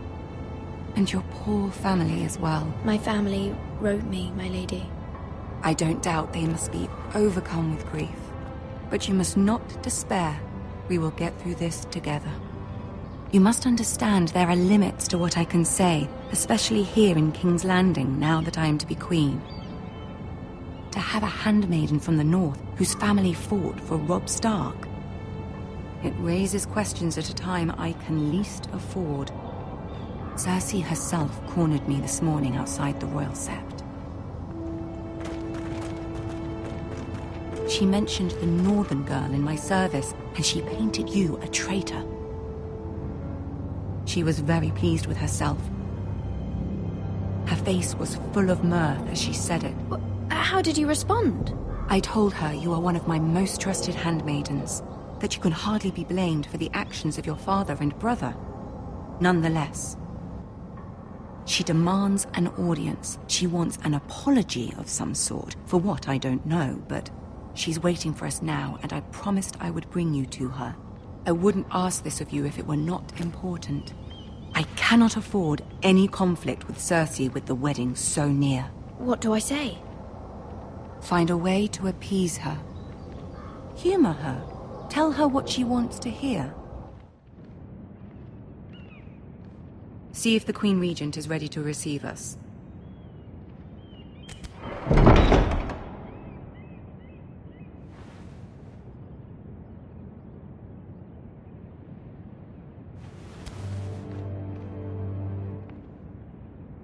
And your poor family as well. My family wrote me, my lady. I don't doubt they must be overcome with grief. But you must not despair. We will get through this together. You must understand there are limits to what I can say, especially here in King's Landing, now that I am to be queen. To have a handmaiden from the north whose family fought for Robb Stark. It raises questions at a time I can least afford. Cersei herself cornered me this morning outside the Royal Sept. She mentioned the northern girl in my service, and she painted you a traitor. She was very pleased with herself. Her face was full of mirth as she said it. How did you respond? I told her you are one of my most trusted handmaidens, that you can hardly be blamed for the actions of your father and brother. Nonetheless, she demands an audience. She wants an apology of some sort, for what I don't know, but she's waiting for us now, and I promised I would bring you to her. I wouldn't ask this of you if it were not important. I cannot afford any conflict with Cersei with the wedding so near. What do I say? Find a way to appease her. Humor her. Tell her what she wants to hear. See if the Queen Regent is ready to receive us.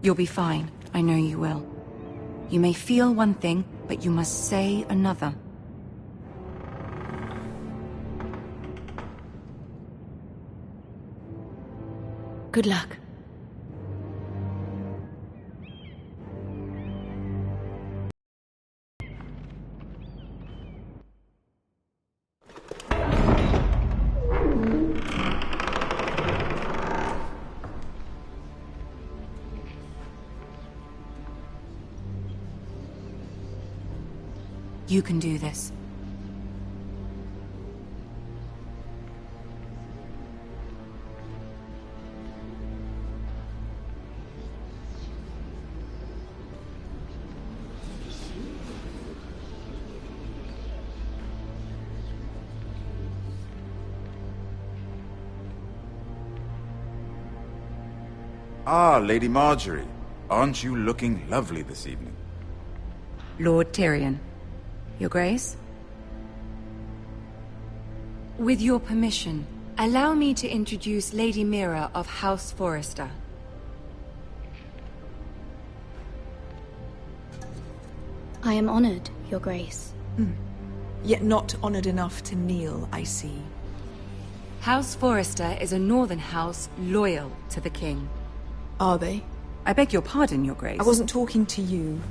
You'll be fine. I know you will. You may feel one thing, but you must say another. Good luck. You can do this. Ah, Lady Marjorie. Aren't you looking lovely this evening? Lord Tyrion. Your Grace? With your permission, allow me to introduce Lady Mira of House Forrester. I am honored, Your Grace. Yet not honored enough to kneel, I see. House Forrester is a northern house loyal to the king. Are they? I beg your pardon, Your Grace. I wasn't talking to you.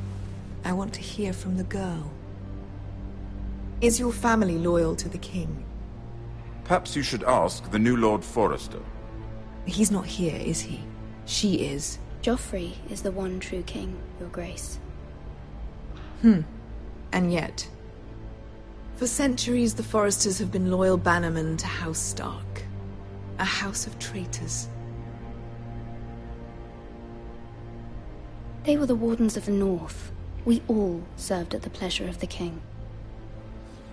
I want to hear from the girl. Is your family loyal to the king? Perhaps you should ask the new Lord Forrester. He's not here, is he? She is. Joffrey is the one true king, Your Grace. And yet... For centuries, the Forresters have been loyal bannermen to House Stark. A house of traitors. They were the Wardens of the North. We all served at the pleasure of the king.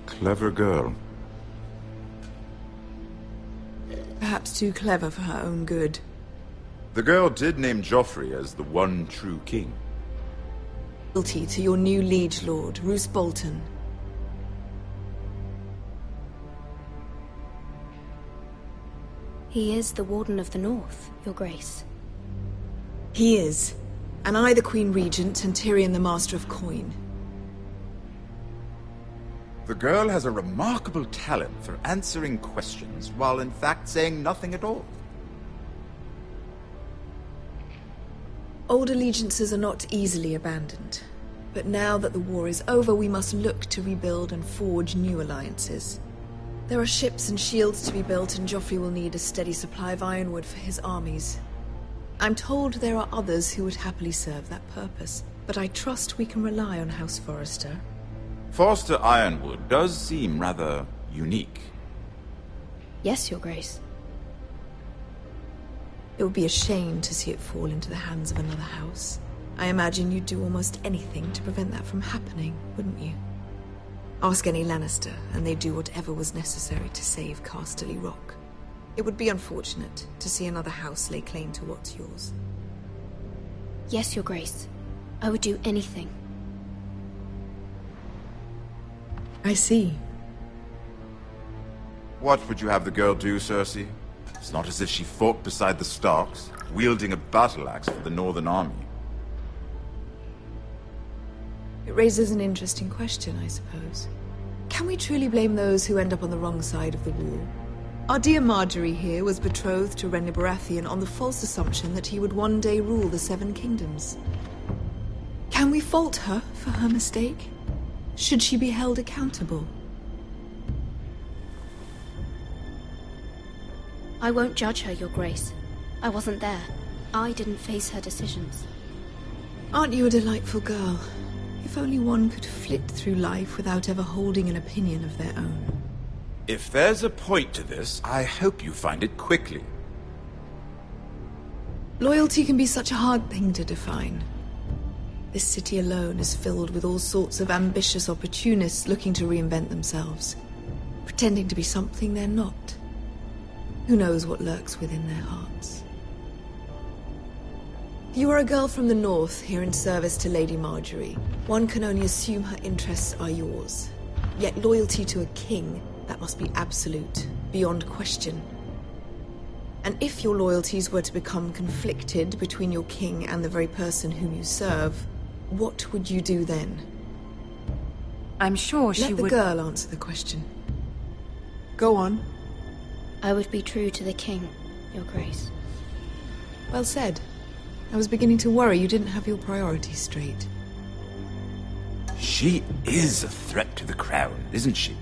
Clever girl. Perhaps too clever for her own good. The girl did name Joffrey as the one true king. Loyalty to your new liege lord, Roose Bolton. He is the Warden of the North, Your Grace. He is. And I the Queen Regent and Tyrion the Master of Coin. The girl has a remarkable talent for answering questions while in fact saying nothing at all. Old allegiances are not easily abandoned. But now that the war is over, we must look to rebuild and forge new alliances. There are ships and shields to be built, and Joffrey will need a steady supply of ironwood for his armies. I'm told there are others who would happily serve that purpose, but I trust we can rely on House Forrester. Forster Ironwood does seem rather unique. Yes, Your Grace. It would be a shame to see it fall into the hands of another house. I imagine you'd do almost anything to prevent that from happening, wouldn't you? Ask any Lannister, and they'd do whatever was necessary to save Casterly Rock. It would be unfortunate to see another house lay claim to what's yours. Yes, Your Grace. I would do anything. I see. What would you have the girl do, Cersei? It's not as if she fought beside the Starks, wielding a battle axe for the Northern Army. It raises an interesting question, I suppose. Can we truly blame those who end up on the wrong side of the war? Our dear Marjorie here was betrothed to Renly Baratheon on the false assumption that he would one day rule the Seven Kingdoms. Can we fault her for her mistake? Should she be held accountable? I won't judge her, Your Grace. I wasn't there. I didn't face her decisions. Aren't you a delightful girl? If only one could flit through life without ever holding an opinion of their own. If there's a point to this, I hope you find it quickly. Loyalty can be such a hard thing to define. This city alone is filled with all sorts of ambitious opportunists looking to reinvent themselves, pretending to be something they're not. Who knows what lurks within their hearts? You are a girl from the north, here in service to Lady Marjorie. One can only assume her interests are yours. Yet loyalty to a king, that must be absolute, beyond question. And if your loyalties were to become conflicted between your king and the very person whom you serve, what would you do then? I'm sure she would... Let the girl answer the question. Go on. I would be true to the king, Your Grace. Well said. I was beginning to worry you didn't have your priorities straight. She is a threat to the crown, isn't she?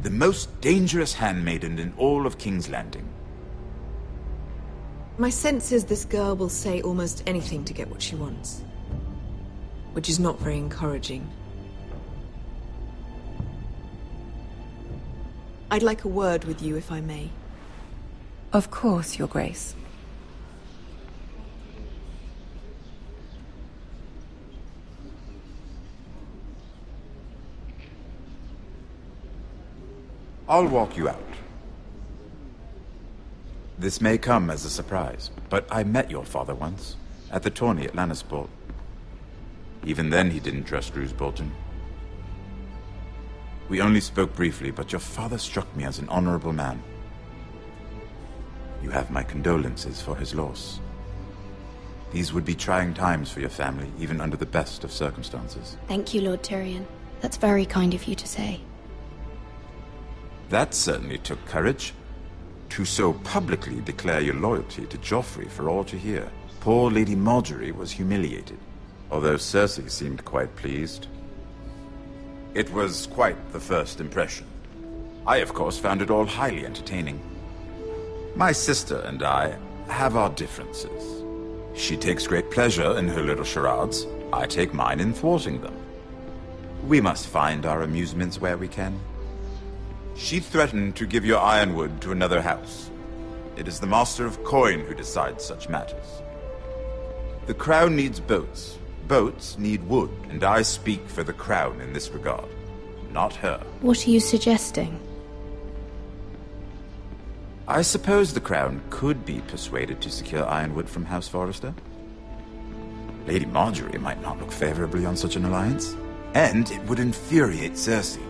The most dangerous handmaiden in all of King's Landing. My sense is this girl will say almost anything to get what she wants. Which is not very encouraging. I'd like a word with you, if I may. Of course, Your Grace. I'll walk you out. This may come as a surprise, but I met your father once, at the tourney at Lannisport. Even then he didn't trust Roose Bolton. We only spoke briefly, but your father struck me as an honorable man. You have my condolences for his loss. These would be trying times for your family, even under the best of circumstances. Thank you, Lord Tyrion. That's very kind of you to say. That certainly took courage. To so publicly declare your loyalty to Joffrey for all to hear. Poor Lady Margaery was humiliated, although Cersei seemed quite pleased. It was quite the first impression. I, of course, found it all highly entertaining. My sister and I have our differences. She takes great pleasure in her little charades. I take mine in thwarting them. We must find our amusements where we can. She threatened to give your ironwood to another house. It is the Master of Coin who decides such matters. The Crown needs boats. Boats need wood, and I speak for the Crown in this regard, not her. What are you suggesting? I suppose the Crown could be persuaded to secure ironwood from House Forrester. Lady Margaery might not look favorably on such an alliance, and it would infuriate Cersei.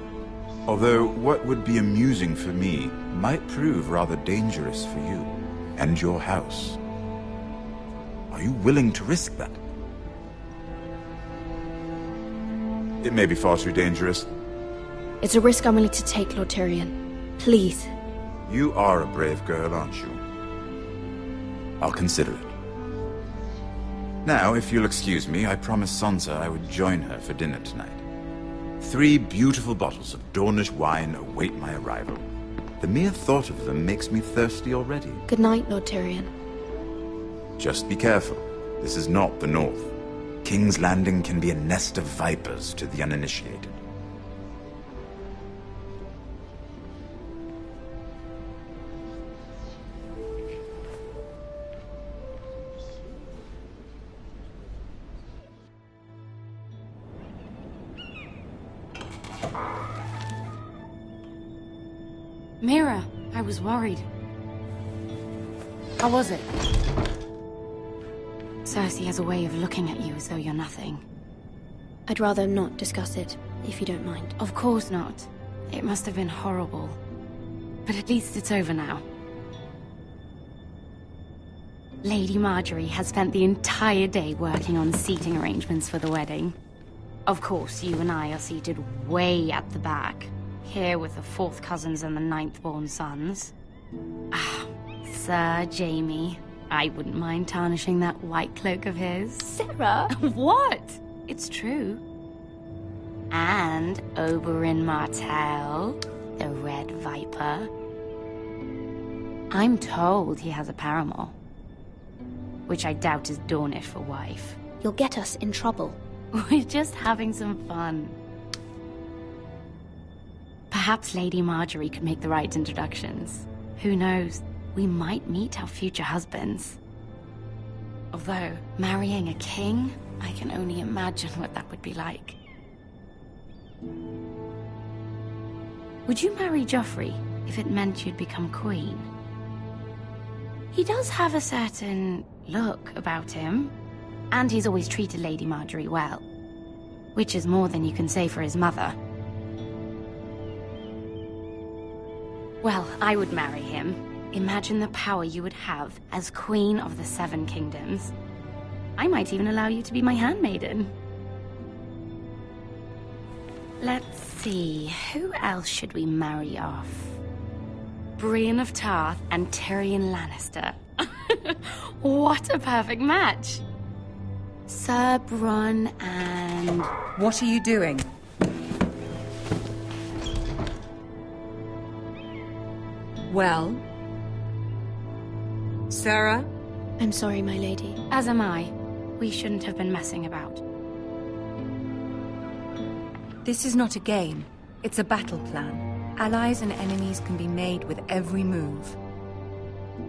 Although what would be amusing for me might prove rather dangerous for you and your house. Are you willing to risk that? It may be far too dangerous. It's a risk I'm willing to take, Lord Tyrion. Please. You are a brave girl, aren't you? I'll consider it. Now, if you'll excuse me, I promised Sansa I would join her for dinner tonight. 3 beautiful bottles of Dornish wine await my arrival. The mere thought of them makes me thirsty already. Good night, Lord Tyrion. Just be careful. This is not the North. King's Landing can be a nest of vipers to the uninitiated. Mira, I was worried. How was it? Cersei has a way of looking at you as though you're nothing. I'd rather not discuss it, if you don't mind. Of course not. It must have been horrible. But at least it's over now. Lady Margaery has spent the entire day working on seating arrangements for the wedding. Of course, you and I are seated way at the back. Here with the 4th cousins and the 9th-born sons. Ah, Sir Jaime. I wouldn't mind tarnishing that white cloak of his. Sarah! What? It's true. And Oberyn Martell, the Red Viper. I'm told he has a paramour. Which I doubt is Dornish for wife. You'll get us in trouble. We're just having some fun. Perhaps Lady Margaery could make the right introductions. Who knows? We might meet our future husbands. Although, marrying a king, I can only imagine what that would be like. Would you marry Joffrey if it meant you'd become queen? He does have a certain look about him, and he's always treated Lady Margaery well. Which is more than you can say for his mother. Well, I would marry him. Imagine the power you would have as Queen of the 7 Kingdoms. I might even allow you to be my handmaiden. Let's see, who else should we marry off? Brienne of Tarth and Tyrion Lannister. What a perfect match! Sir Bronn and... What are you doing? Well? Sarah? I'm sorry, my lady. As am I. We shouldn't have been messing about. This is not a game. It's a battle plan. Allies and enemies can be made with every move.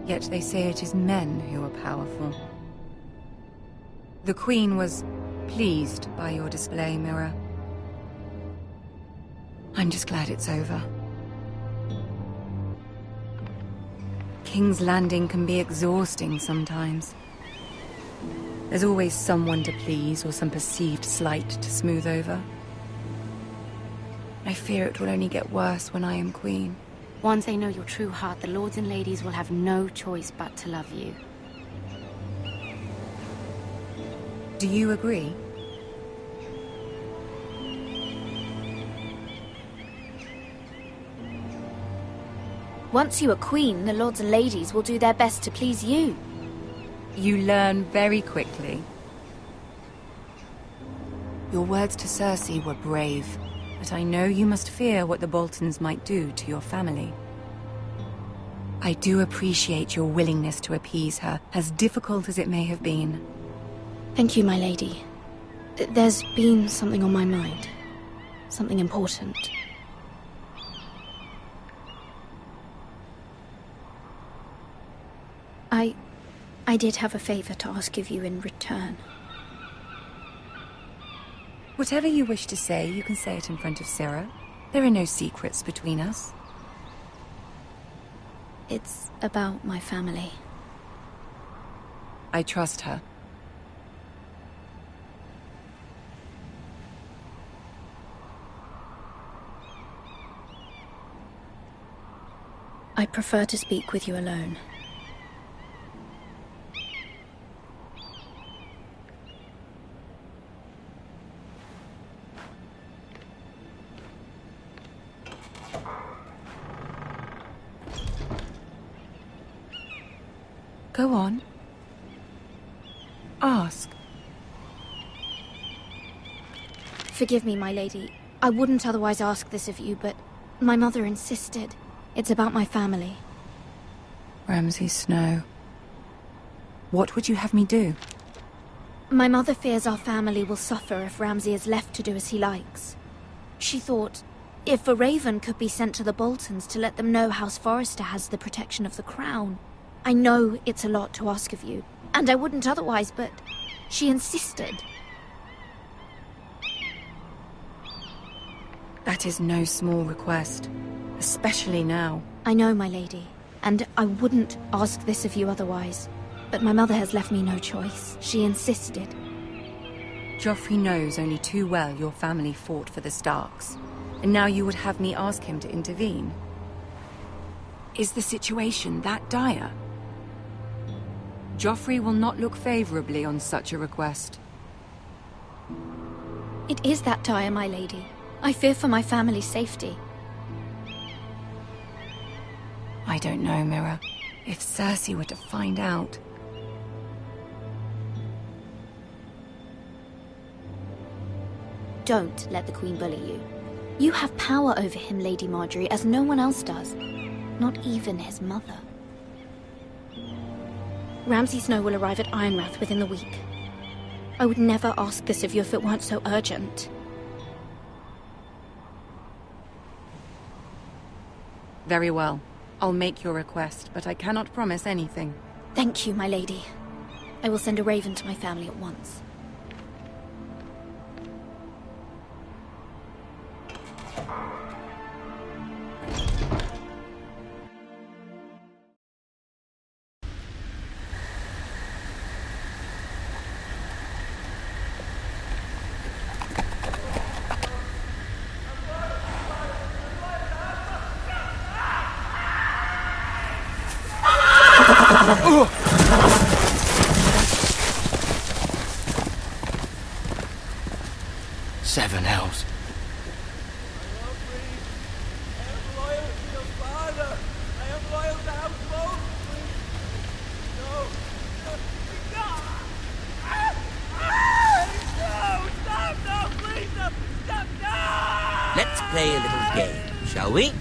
Yet they say it is men who are powerful. The Queen was pleased by your display, Mira. I'm just glad it's over. King's Landing can be exhausting sometimes. There's always someone to please or some perceived slight to smooth over. I fear it will only get worse when I am queen. Once they know your true heart, the lords and ladies will have no choice but to love you. Do you agree? Once you are queen, the lords and ladies will do their best to please you. You learn very quickly. Your words to Cersei were brave, but I know you must fear what the Boltons might do to your family. I do appreciate your willingness to appease her, as difficult as it may have been. Thank you, my lady. There's been something on my mind. Something important. I did have a favor to ask of you in return. Whatever you wish to say, you can say it in front of Sarah. There are no secrets between us. It's about my family. I trust her. I prefer to speak with you alone. Go on. Ask. Forgive me, my lady. I wouldn't otherwise ask this of you, but my mother insisted. It's about my family. Ramsay Snow. What would you have me do? My mother fears our family will suffer if Ramsay is left to do as he likes. She thought, if a raven could be sent to the Boltons to let them know House Forrester has the protection of the crown. I know it's a lot to ask of you, and I wouldn't otherwise, but she insisted. That is no small request, especially now. I know, my lady, and I wouldn't ask this of you otherwise, but my mother has left me no choice. She insisted. Joffrey knows only too well your family fought for the Starks, and now you would have me ask him to intervene. Is the situation that dire? Joffrey will not look favorably on such a request. It is that dire, my lady. I fear for my family's safety. I don't know, Mira. If Cersei were to find out... Don't let the Queen bully you. You have power over him, Lady Marjorie, as no one else does. Not even his mother. Ramsay Snow will arrive at Ironrath within the week. I would never ask this of you if it weren't so urgent. Very well. I'll make your request, but I cannot promise anything. Thank you, my lady. I will send a raven to my family at once. Seven hells. Let's play a little game, shall we?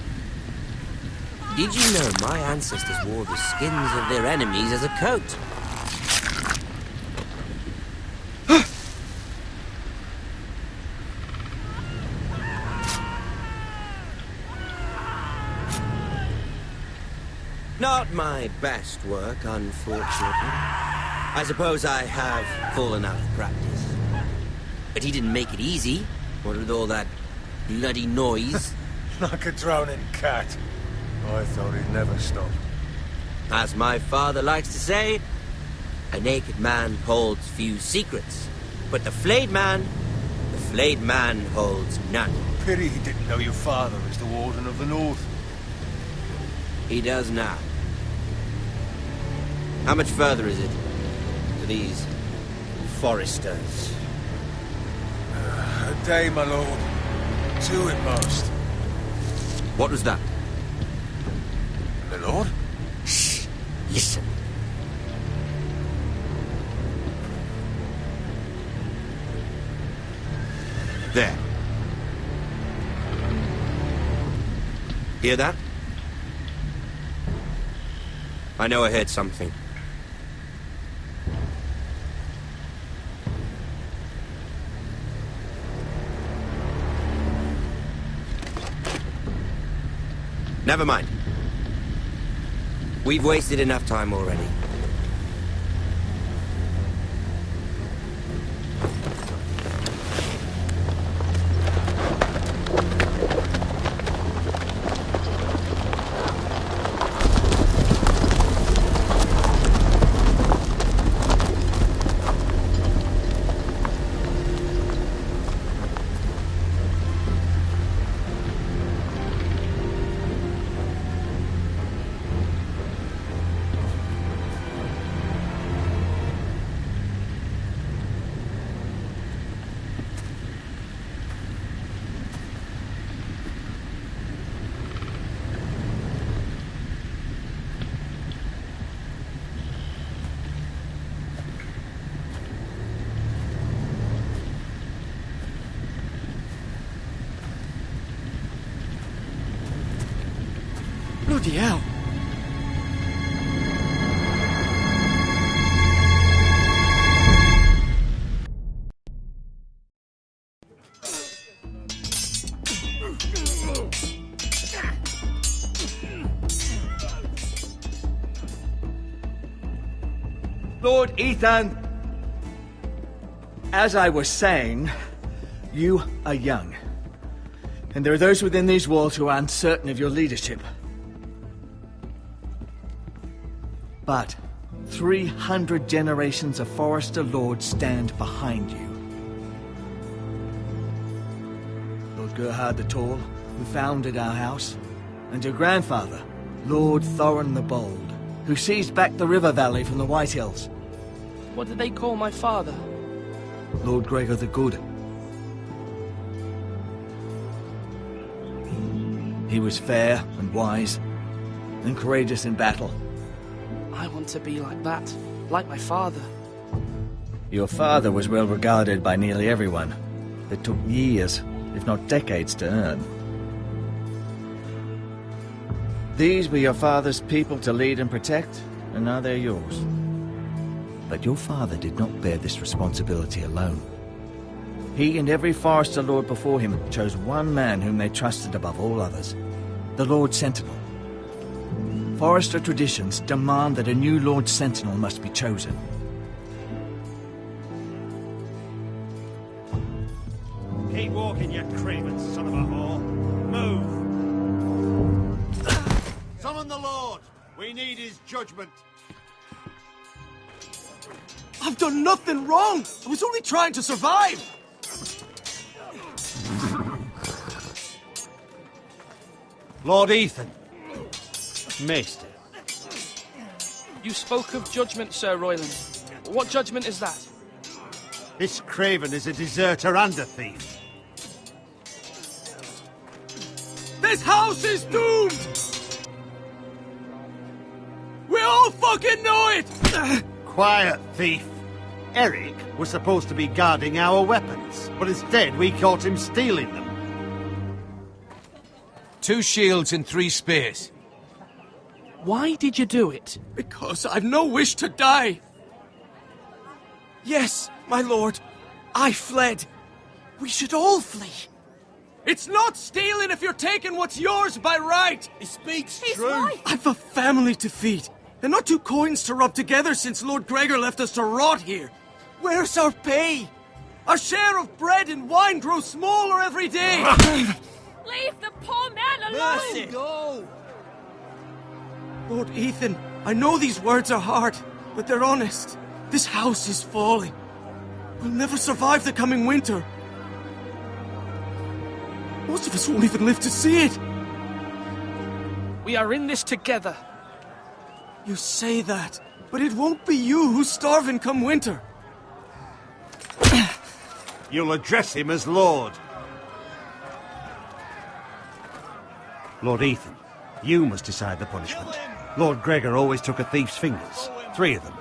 Did you know my ancestors wore the skins of their enemies as a coat? Not my best work, unfortunately. I suppose I have fallen out of practice. But he didn't make it easy, what with all that bloody noise. Like a drowning cat. I thought he'd never stop. As my father likes to say, a naked man holds few secrets, but the flayed man holds none. Pity he didn't know your father is the Warden of the North. He does now. How much further is it to these foresters? A day, my lord. 2 at most. What was that? My lord? Shh! Listen. There. Hear that? I know I heard something. Never mind. We've wasted enough time already. Bloody hell. Lord Ethan, as I was saying, you are young. And there are those within these walls who are uncertain of your leadership. But 300 generations of Forester Lords stand behind you. Lord Gerhard the Tall, who founded our house, and your grandfather, Lord Thorin the Bold, who seized back the river valley from the White Hills. What did they call my father? Lord Gregor the Good. He was fair and wise, and courageous in battle. I want to be like that, like my father. Your father was well regarded by nearly everyone. It took years, if not decades, to earn. These were your father's people to lead and protect, and now they're yours. But your father did not bear this responsibility alone. He and every Forester Lord before him chose one man whom they trusted above all others, the Lord Sentinel. Forester traditions demand that a new Lord Sentinel must be chosen. Keep walking, you craven son of a whore. Move! Summon the Lord! We need his judgment. I've done nothing wrong! I was only trying to survive! Lord Ethan. Missed it. You spoke of judgment, Sir Royland. What judgment is that? This craven is a deserter and a thief. This house is doomed! We all fucking know it! Quiet, thief. Eric was supposed to be guarding our weapons, but instead we caught him stealing them. 2 shields and 3 spears. Why did you do it? Because I've no wish to die. Yes, my lord. I fled. We should all flee. It's not stealing if you're taking what's yours by right. He speaks true. Right. I've a family to feed, and not 2 coins to rub together since Lord Gregor left us to rot here. Where's our pay? Our share of bread and wine grows smaller every day. Leave the poor man alone! Mercy! Go! Lord Ethan, I know these words are hard, but they're honest. This house is falling. We'll never survive the coming winter. Most of us won't even live to see it. We are in this together. You say that, but it won't be you who's starving come winter. You'll address him as Lord. Lord Ethan, you must decide the punishment. Lord Gregor always took a thief's fingers. 3 of them.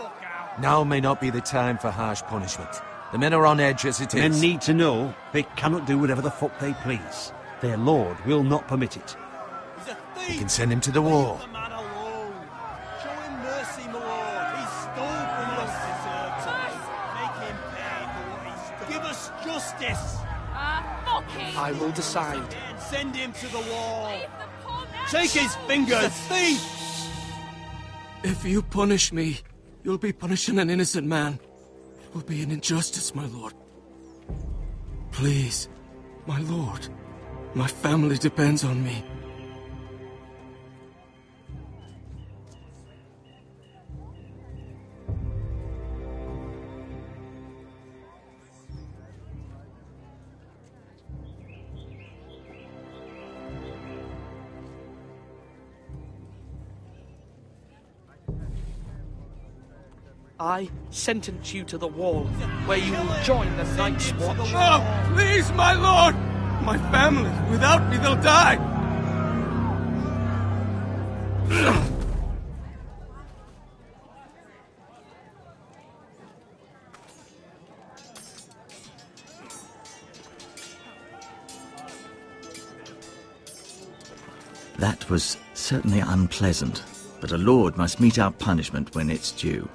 Now may not be the time for harsh punishment. The men are on edge as it The is. men need to know they cannot do whatever the fuck they please. Their lord will not permit it. We can send him to the wall. Show him mercy, my lord. He stole from us. Make him pay for what he stole. Give us justice. Fucking! I will decide. Send him to the wall. Take his fingers, thief! If you punish me, you'll be punishing an innocent man. It will be an injustice, my lord. Please, my lord. My family depends on me. I sentence you to the wall, where you will join the Night's Watch. Oh, please, my lord! My family, without me, they'll die! That was certainly unpleasant, but a lord must mete out punishment when it's due.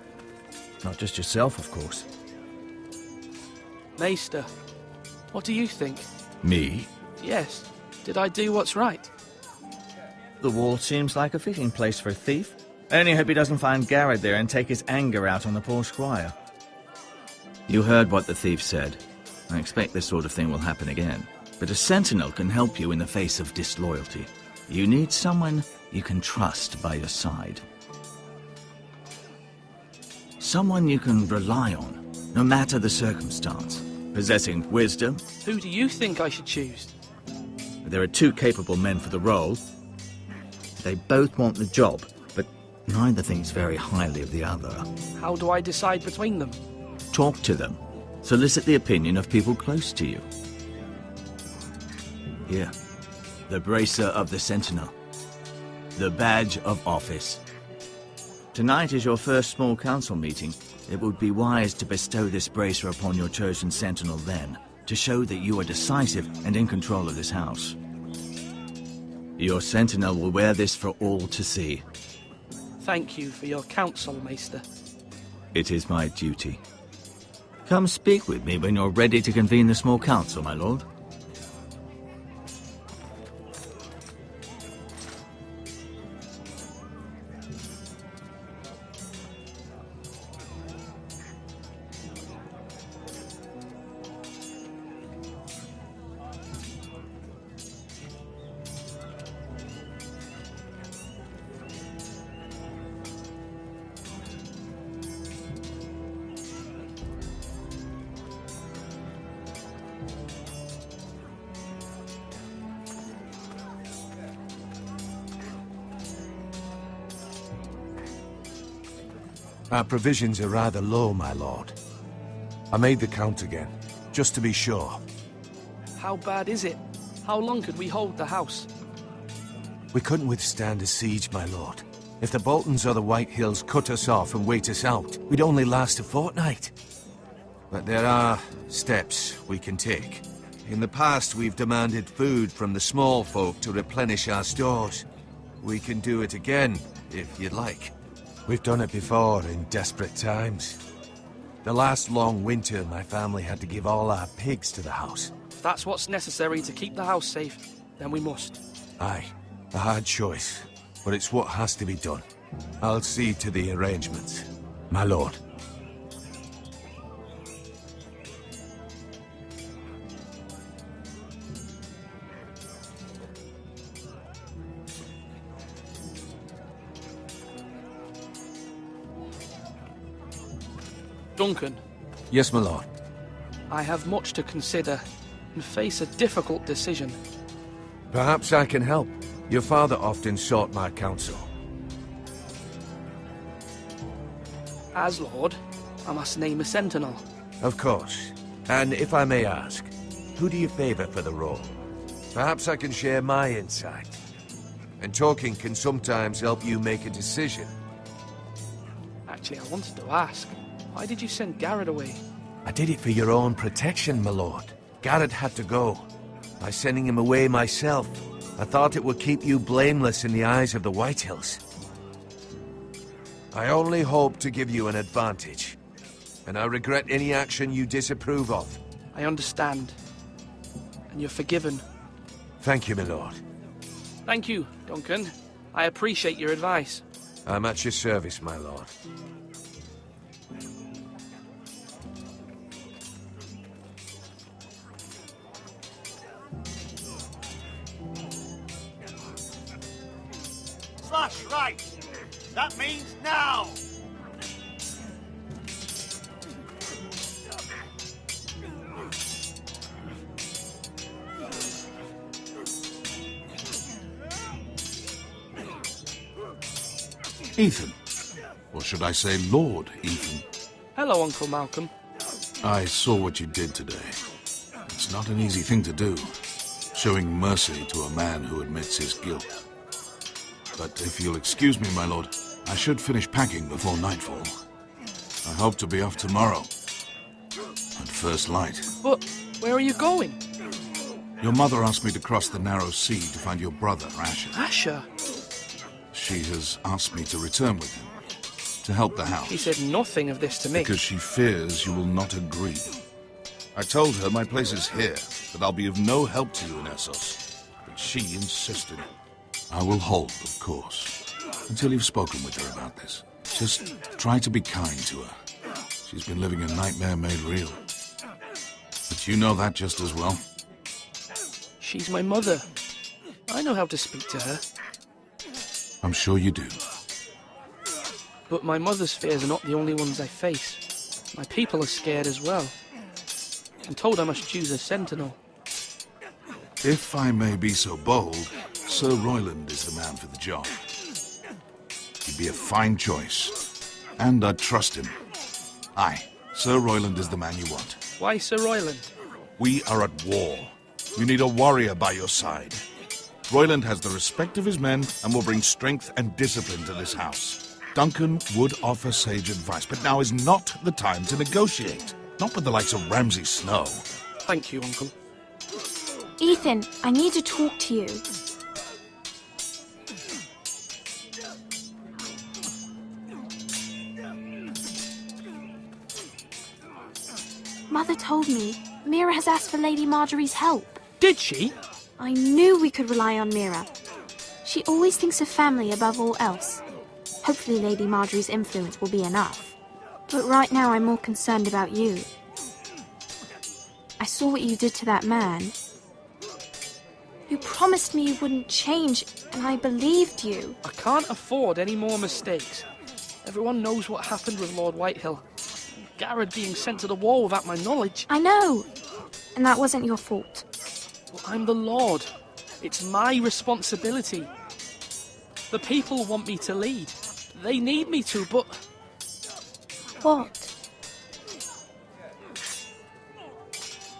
Not just yourself, of course. Maester, what do you think? Me? Yes. Did I do what's right? The wall seems like a fitting place for a thief. I only hope he doesn't find Garrett there and take his anger out on the poor squire. You heard what the thief said. I expect this sort of thing will happen again. But a sentinel can help you in the face of disloyalty. You need someone you can trust by your side. Someone you can rely on, no matter the circumstance. Possessing wisdom. Who do you think I should choose? There are 2 capable men for the role. They both want the job, but neither thinks very highly of the other. How do I decide between them? Talk to them. Solicit the opinion of people close to you. Here, the bracer of the Sentinel. The badge of office. Tonight is your first small council meeting. It would be wise to bestow this bracer upon your chosen sentinel then, to show that you are decisive and in control of this house. Your sentinel will wear this for all to see. Thank you for your counsel, Maester. It is my duty. Come speak with me when you're ready to convene the small council, my lord. Our provisions are rather low, my lord. I made the count again, just to be sure. How bad is it? How long could we hold the house? We couldn't withstand a siege, my lord. If the Boltons or the White Hills cut us off and wait us out, we'd only last a fortnight. But there are steps we can take. In the past, we've demanded food from the small folk to replenish our stores. We can do it again, if you'd like. We've done it before in desperate times. The last long winter, my family had to give all our pigs to the house. If that's what's necessary to keep the house safe, then we must. Aye, a hard choice, but it's what has to be done. I'll see to the arrangements, my lord. Duncan, Yes, my lord. I have much to consider and face a difficult decision. Perhaps I can help. Your father often sought my counsel. As Lord, I must name a sentinel. Of course. And if I may ask, who do you favor for the role? Perhaps I can share my insight. And talking can sometimes help you make a decision. Actually, I wanted to ask, why did you send Garrett away? I did it for your own protection, my lord. Garrett had to go. By sending him away myself, I thought it would keep you blameless in the eyes of the Whitehills. I only hope to give you an advantage, and I regret any action you disapprove of. I understand, and you're forgiven. Thank you, my lord. Thank you, Duncan. I appreciate your advice. I'm at your service, my lord. Slash right. That means now. Ethan. Or should I say Lord Ethan? Hello, Uncle Malcolm. I saw what you did today. It's not an easy thing to do, showing mercy to a man who admits his guilt. But if you'll excuse me, my lord, I should finish packing before nightfall. I hope to be off tomorrow. At first light. But where are you going? Your mother asked me to cross the narrow sea to find your brother, Asher. Asher? She has asked me to return with him, to help the house. She said nothing of this to me. Because she fears you will not agree. I told her my place is here, that I'll be of no help to you in Essos. But she insisted. I will hold, of course, until you've spoken with her about this. Just try to be kind to her. She's been living a nightmare made real. But you know that just as well. She's my mother. I know how to speak to her. I'm sure you do. But my mother's fears are not the only ones I face. My people are scared as well. I'm told I must choose a sentinel. If I may be so bold, Sir Royland is the man for the job. He'd be a fine choice. And I'd trust him. Aye, Sir Royland is the man you want. Why Sir Royland? We are at war. You need a warrior by your side. Royland has the respect of his men and will bring strength and discipline to this house. Duncan would offer sage advice, but now is not the time to negotiate. Not with the likes of Ramsay Snow. Thank you, Uncle. Ethan, I need to talk to you. Mother told me Mira has asked for Lady Marjorie's help. Did she? I knew we could rely on Mira. She always thinks of family above all else. Hopefully Lady Marjorie's influence will be enough. But right now I'm more concerned about you. I saw what you did to that man. You promised me you wouldn't change, and I believed you. I can't afford any more mistakes. Everyone knows what happened with Lord Whitehill. Garrett being sent to the war without my knowledge. I know. And that wasn't your fault. Well, I'm the Lord. It's my responsibility. The people want me to lead. They need me to, but... What?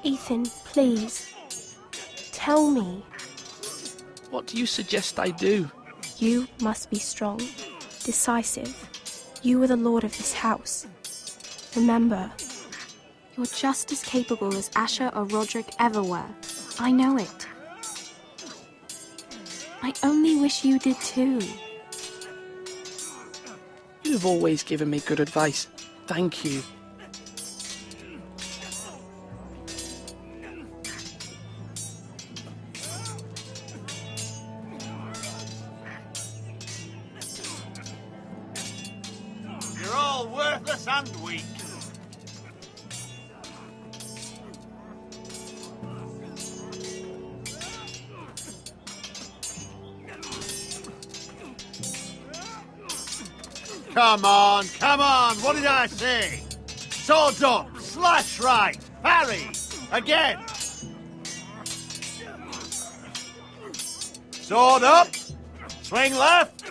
Ethan, please. Tell me. What do you suggest I do? You must be strong, decisive. You are the lord of this house. Remember, you're just as capable as Asher or Roderick ever were. I know it. I only wish you did too. You've always given me good advice. Thank you. You're all worthless and weak. Come on, what did I say? Swords up! Slash right! Parry! Again! Sword up! Swing left!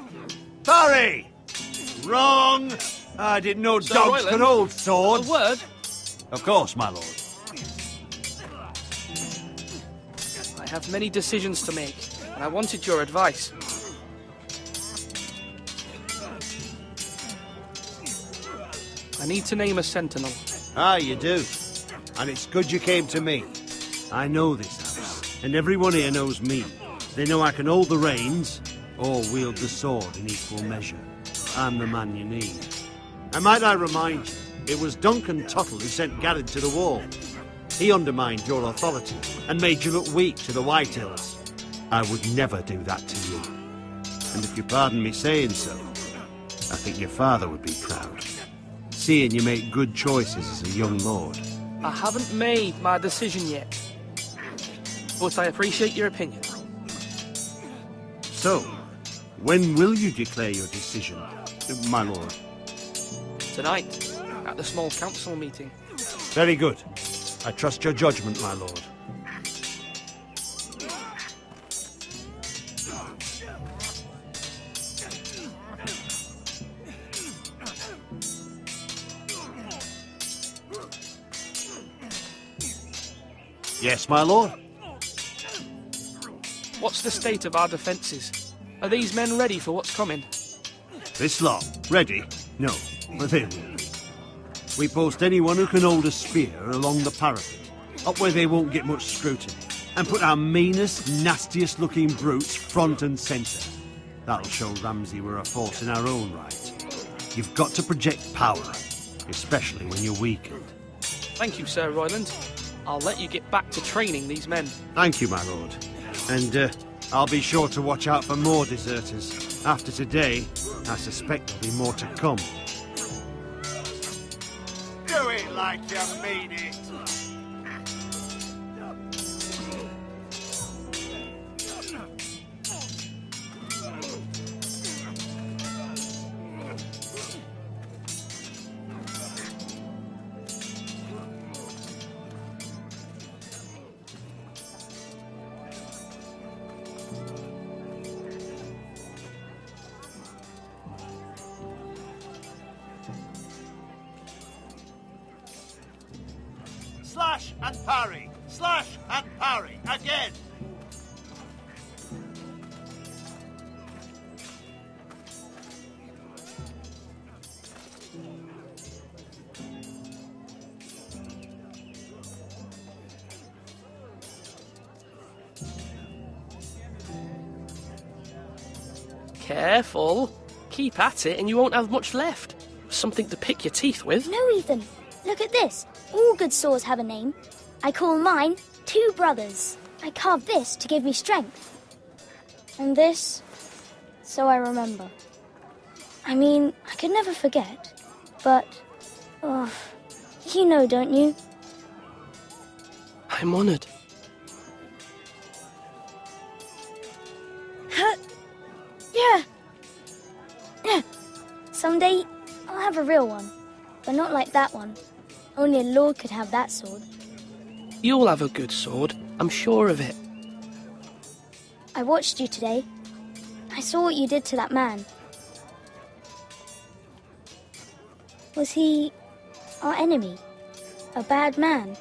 Parry! Wrong! I didn't know Sir dogs Royland, could hold swords. a word? Of course, my lord. I have many decisions to make, and I wanted your advice. I need to name a sentinel. Ah, you do. And it's good you came to me. I know this house, and everyone here knows me. They know I can hold the reins, or wield the sword in equal measure. I'm the man you need. And might I remind you, it was Duncan Tuttle who sent Garrett to the wall. He undermined your authority, and made you look weak to the Whitehills. I would never do that to you. And if you pardon me saying so, I think your father would be proud. Seeing you make good choices as a young lord. I haven't made my decision yet, but I appreciate your opinion. So, when will you declare your decision, my lord? Tonight, at the small council meeting. Very good. I trust your judgment, my lord. Yes, my lord. What's the state of our defences? Are these men ready for what's coming? This lot, ready? No, but they will be. We post anyone who can hold a spear along the parapet, up where they won't get much scrutiny, and put our meanest, nastiest looking brutes front and centre. That'll show Ramsay we're a force in our own right. You've got to project power, especially when you're weakened. Thank you, Sir Royland. I'll let you get back to training these men. Thank you, my lord. And I'll be sure to watch out for more deserters. After today, I suspect there'll be more to come. Do it like you mean it. Slash and parry! Slash and parry! Again! Careful. Keep at it and you won't have much left. Something to pick your teeth with. No, Ethan. Look at this. All good swords have a name. I call mine Two Brothers. I carved this to give me strength. And this, so I remember. I mean, I could never forget. But, oh, you know, don't you? I'm honoured. Yeah. Yeah. Someday, I'll have a real one. But not like that one. Only a lord could have that sword. You'll have a good sword. I'm sure of it. I watched you today. I saw what you did to that man. Was he our enemy? A bad man?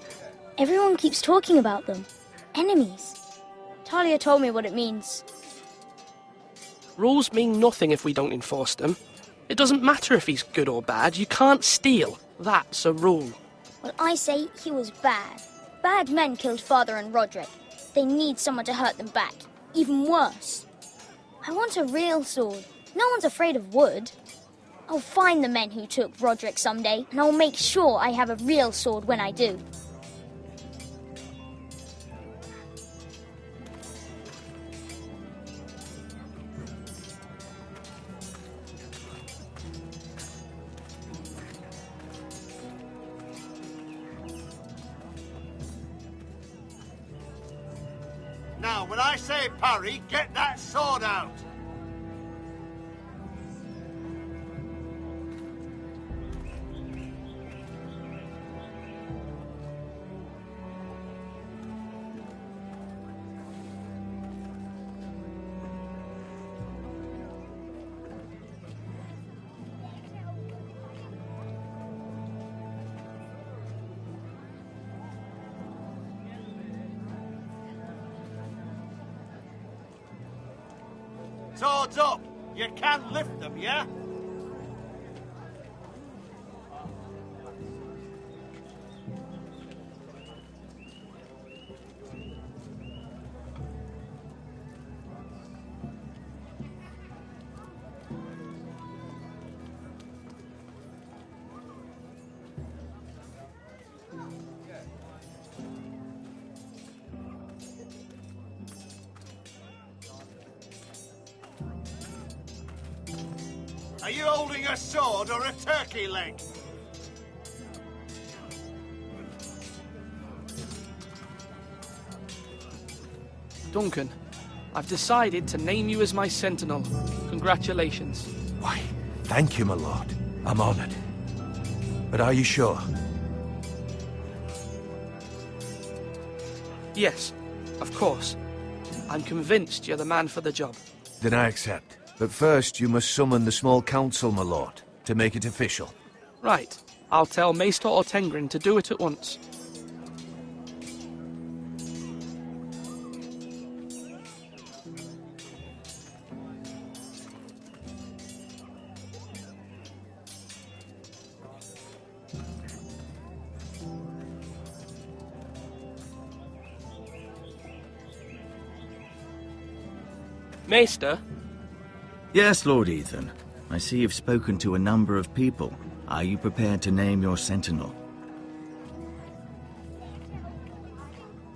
Everyone keeps talking about them. Enemies. Talia told me what it means. Rules mean nothing if we don't enforce them. It doesn't matter if he's good or bad. You can't steal. That's a rule. Well, I say he was bad. Bad men killed Father and Roderick. They need someone to hurt them back. Even worse. I want a real sword. No one's afraid of wood. I'll find the men who took Roderick someday, and I'll make sure I have a real sword when I do. Now, when I say parry, get that sword out! Swords up! You can lift them, yeah? Are you holding a sword or a turkey leg? Duncan, I've decided to name you as my sentinel. Congratulations. Why, thank you, my lord. I'm honored. But are you sure? Yes, of course. I'm convinced you're the man for the job. Then I accept. But first, you must summon the small council, my lord, to make it official. Right. I'll tell Maester Ortengrin to do it at once. Maester? Yes, Lord Ethan. I see you've spoken to a number of people. Are you prepared to name your sentinel?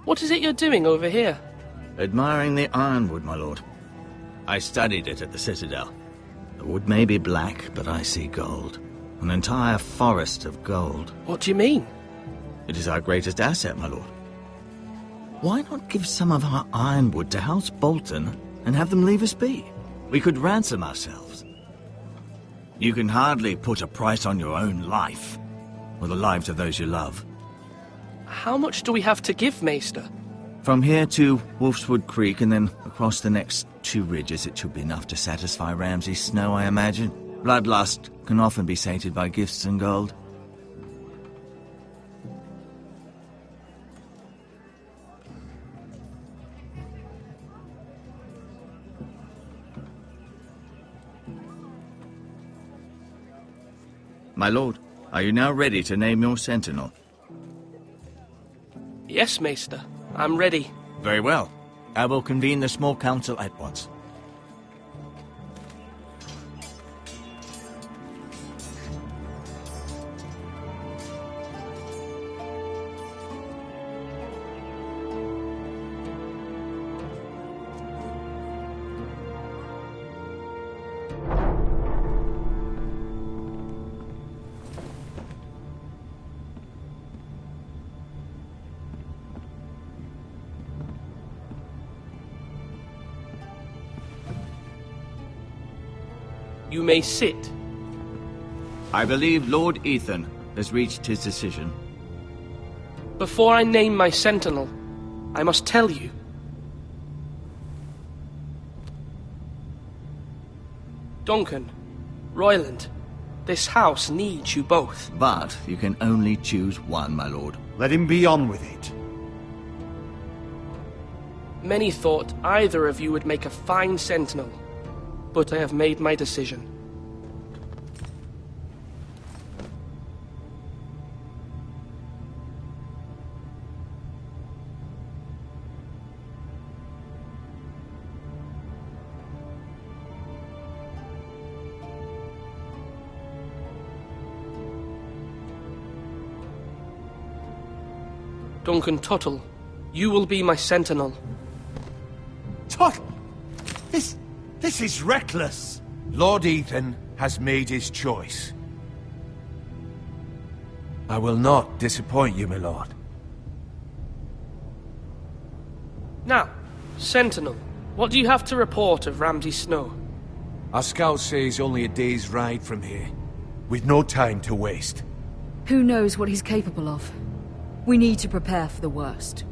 What is it you're doing over here? Admiring the ironwood, my lord. I studied it at the Citadel. The wood may be black, but I see gold. An entire forest of gold. What do you mean? It is our greatest asset, my lord. Why not give some of our ironwood to House Bolton and have them leave us be? We could ransom ourselves. You can hardly put a price on your own life, or the lives of those you love. How much do we have to give, Maester? From here to Wolfswood Creek and then across the next 2 ridges, it should be enough to satisfy Ramsay Snow, I imagine. Bloodlust can often be sated by gifts and gold. My lord, are you now ready to name your sentinel? Yes, Maester. I'm ready. Very well. I will convene the small council at once. You may sit. I believe Lord Ethan has reached his decision. Before I name my sentinel, I must tell you. Duncan, Royland, this house needs you both. But you can only choose one, my lord. Let him be on with it. Many thought either of you would make a fine sentinel, but I have made my decision. Duncan Tuttle, you will be my sentinel. Tuttle! This is reckless! Lord Ethan has made his choice. I will not disappoint you, my lord. Now, Sentinel, what do you have to report of Ramsay Snow? Our scouts say he's only a day's ride from here, with no time to waste. Who knows what he's capable of? We need to prepare for the worst.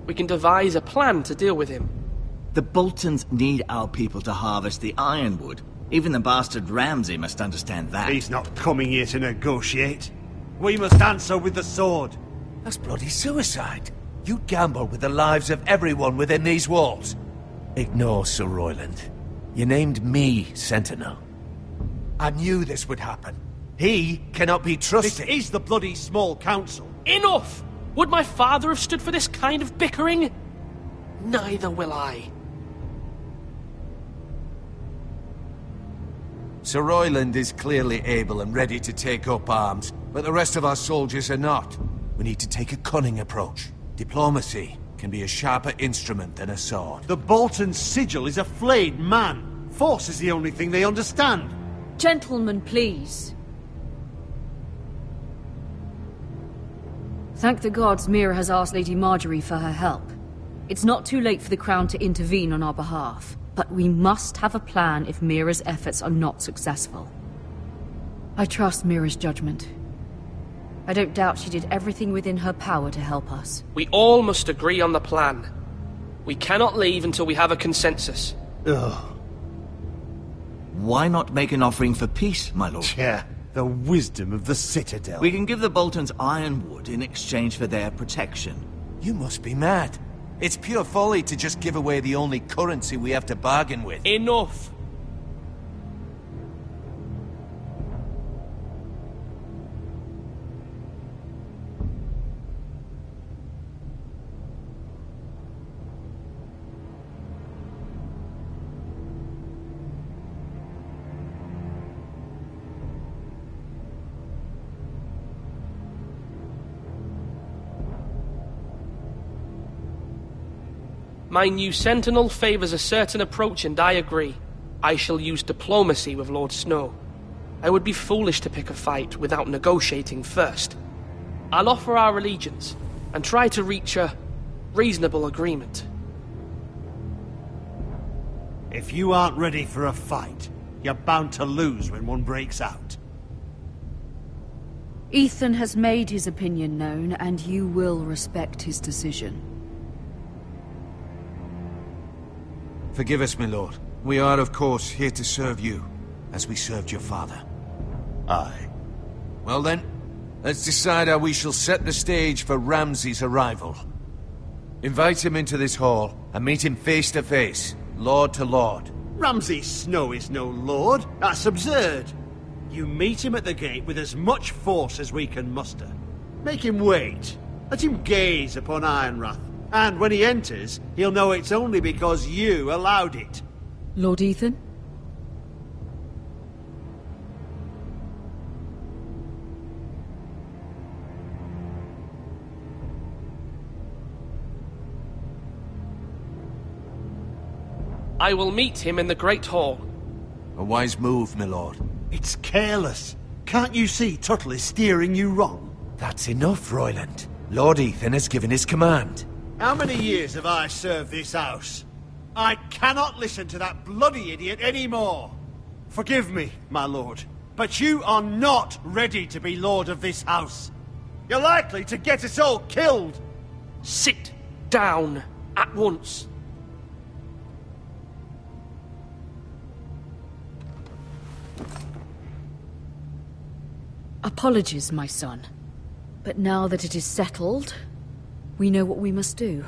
We can devise a plan to deal with him. The Boltons need our people to harvest the ironwood. Even the bastard Ramsay must understand that. He's not coming here to negotiate. We must answer with the sword. That's bloody suicide. You gamble with the lives of everyone within these walls. Ignore Sir Royland. You named me Sentinel. I knew this would happen. He cannot be trusted. This is the bloody small council. Enough! Would my father have stood for this kind of bickering? Neither will I. Sir Royland is clearly able and ready to take up arms, but the rest of our soldiers are not. We need to take a cunning approach. Diplomacy can be a sharper instrument than a sword. The Bolton sigil is a flayed man. Force is the only thing they understand. Gentlemen, please. Thank the gods Mira has asked Lady Marjorie for her help. It's not too late for the Crown to intervene on our behalf, but we must have a plan if Mira's efforts are not successful. I trust Mira's judgment. I don't doubt she did everything within her power to help us. We all must agree on the plan. We cannot leave until we have a consensus. Ugh. Why not make an offering for peace, my lord? Yeah, the wisdom of the Citadel. We can give the Boltons ironwood in exchange for their protection. You must be mad. It's pure folly to just give away the only currency we have to bargain with. Enough! My new Sentinel favours a certain approach, and I agree. I shall use diplomacy with Lord Snow. I would be foolish to pick a fight without negotiating first. I'll offer our allegiance, and try to reach a reasonable agreement. If you aren't ready for a fight, you're bound to lose when one breaks out. Ethan has made his opinion known, and you will respect his decision. Forgive us, my lord. We are, of course, here to serve you, as we served your father. Aye. Well then, let's decide how we shall set the stage for Ramsay's arrival. Invite him into this hall, and meet him face to face, lord to lord. Ramsay Snow is no lord. That's absurd. You meet him at the gate with as much force as we can muster. Make him wait. Let him gaze upon Ironrath. And when he enters, he'll know it's only because you allowed it. Lord Ethan? I will meet him in the Great Hall. A wise move, my lord. It's careless. Can't you see Tuttle is steering you wrong? That's enough, Royland. Lord Ethan has given his command. How many years have I served this house? I cannot listen to that bloody idiot anymore. Forgive me, my lord, but you are not ready to be lord of this house. You're likely to get us all killed. Sit down at once. Apologies, my son. But now that it is settled, we know what we must do.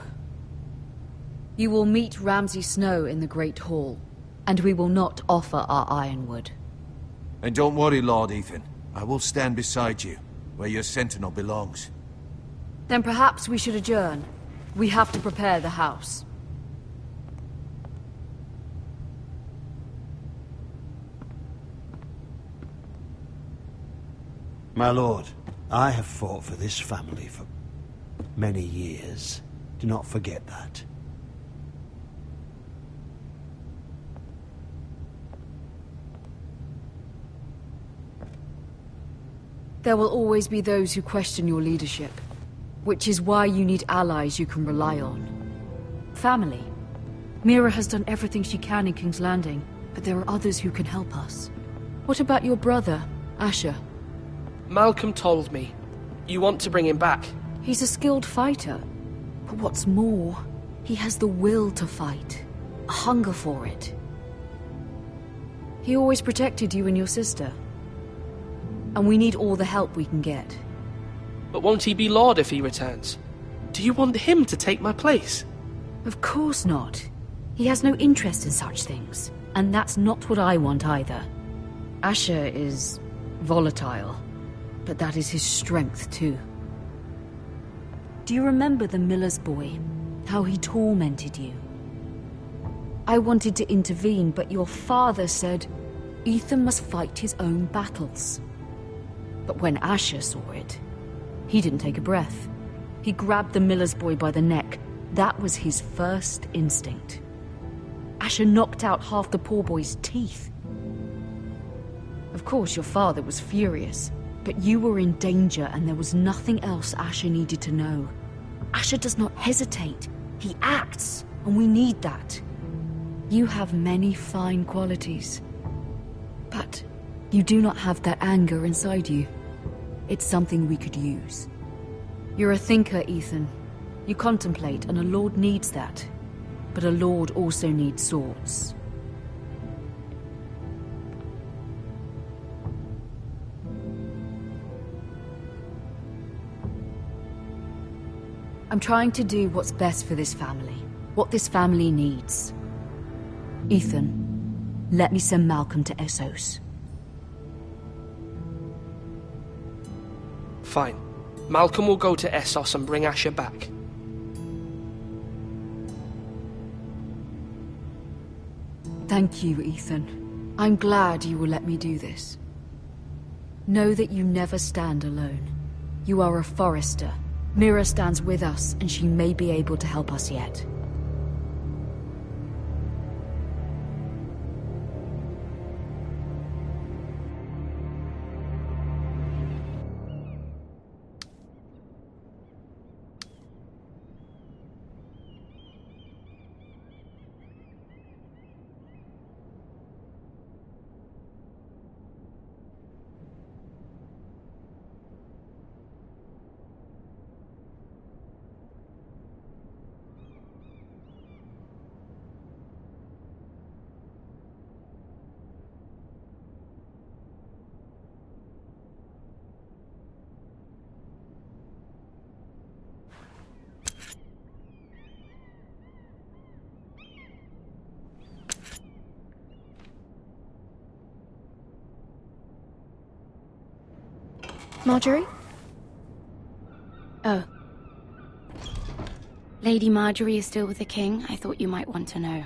You will meet Ramsay Snow in the Great Hall, and we will not offer our ironwood. And don't worry, Lord Ethan. I will stand beside you, where your sentinel belongs. Then perhaps we should adjourn. We have to prepare the house. My lord, I have fought for this family for many years. Do not forget that. There will always be those who question your leadership, which is why you need allies you can rely on. Family. Mira has done everything she can in King's Landing, but there are others who can help us. What about your brother, Asher? Malcolm told me. You want to bring him back? He's a skilled fighter. But what's more, he has the will to fight. A hunger for it. He always protected you and your sister. And we need all the help we can get. But won't he be Lord if he returns? Do you want him to take my place? Of course not. He has no interest in such things. And that's not what I want either. Asher is volatile, but that is his strength too. Do you remember the miller's boy? How he tormented you? I wanted to intervene, but your father said Ethan must fight his own battles. But when Asher saw it, he didn't take a breath. He grabbed the miller's boy by the neck. That was his first instinct. Asher knocked out half the poor boy's teeth. Of course, your father was furious, but you were in danger and there was nothing else Asher needed to know. Asher does not hesitate. He acts, and we need that. You have many fine qualities, but you do not have that anger inside you. It's something we could use. You're a thinker, Ethan. You contemplate, and a lord needs that. But a lord also needs swords. I'm trying to do what's best for this family. What this family needs. Ethan, let me send Malcolm to Essos. Fine. Malcolm will go to Essos and bring Asher back. Thank you, Ethan. I'm glad you will let me do this. Know that you never stand alone. You are a Forester. Mira stands with us, and she may be able to help us yet. Marjorie? Oh. Lady Marjorie is still with the king. I thought you might want to know.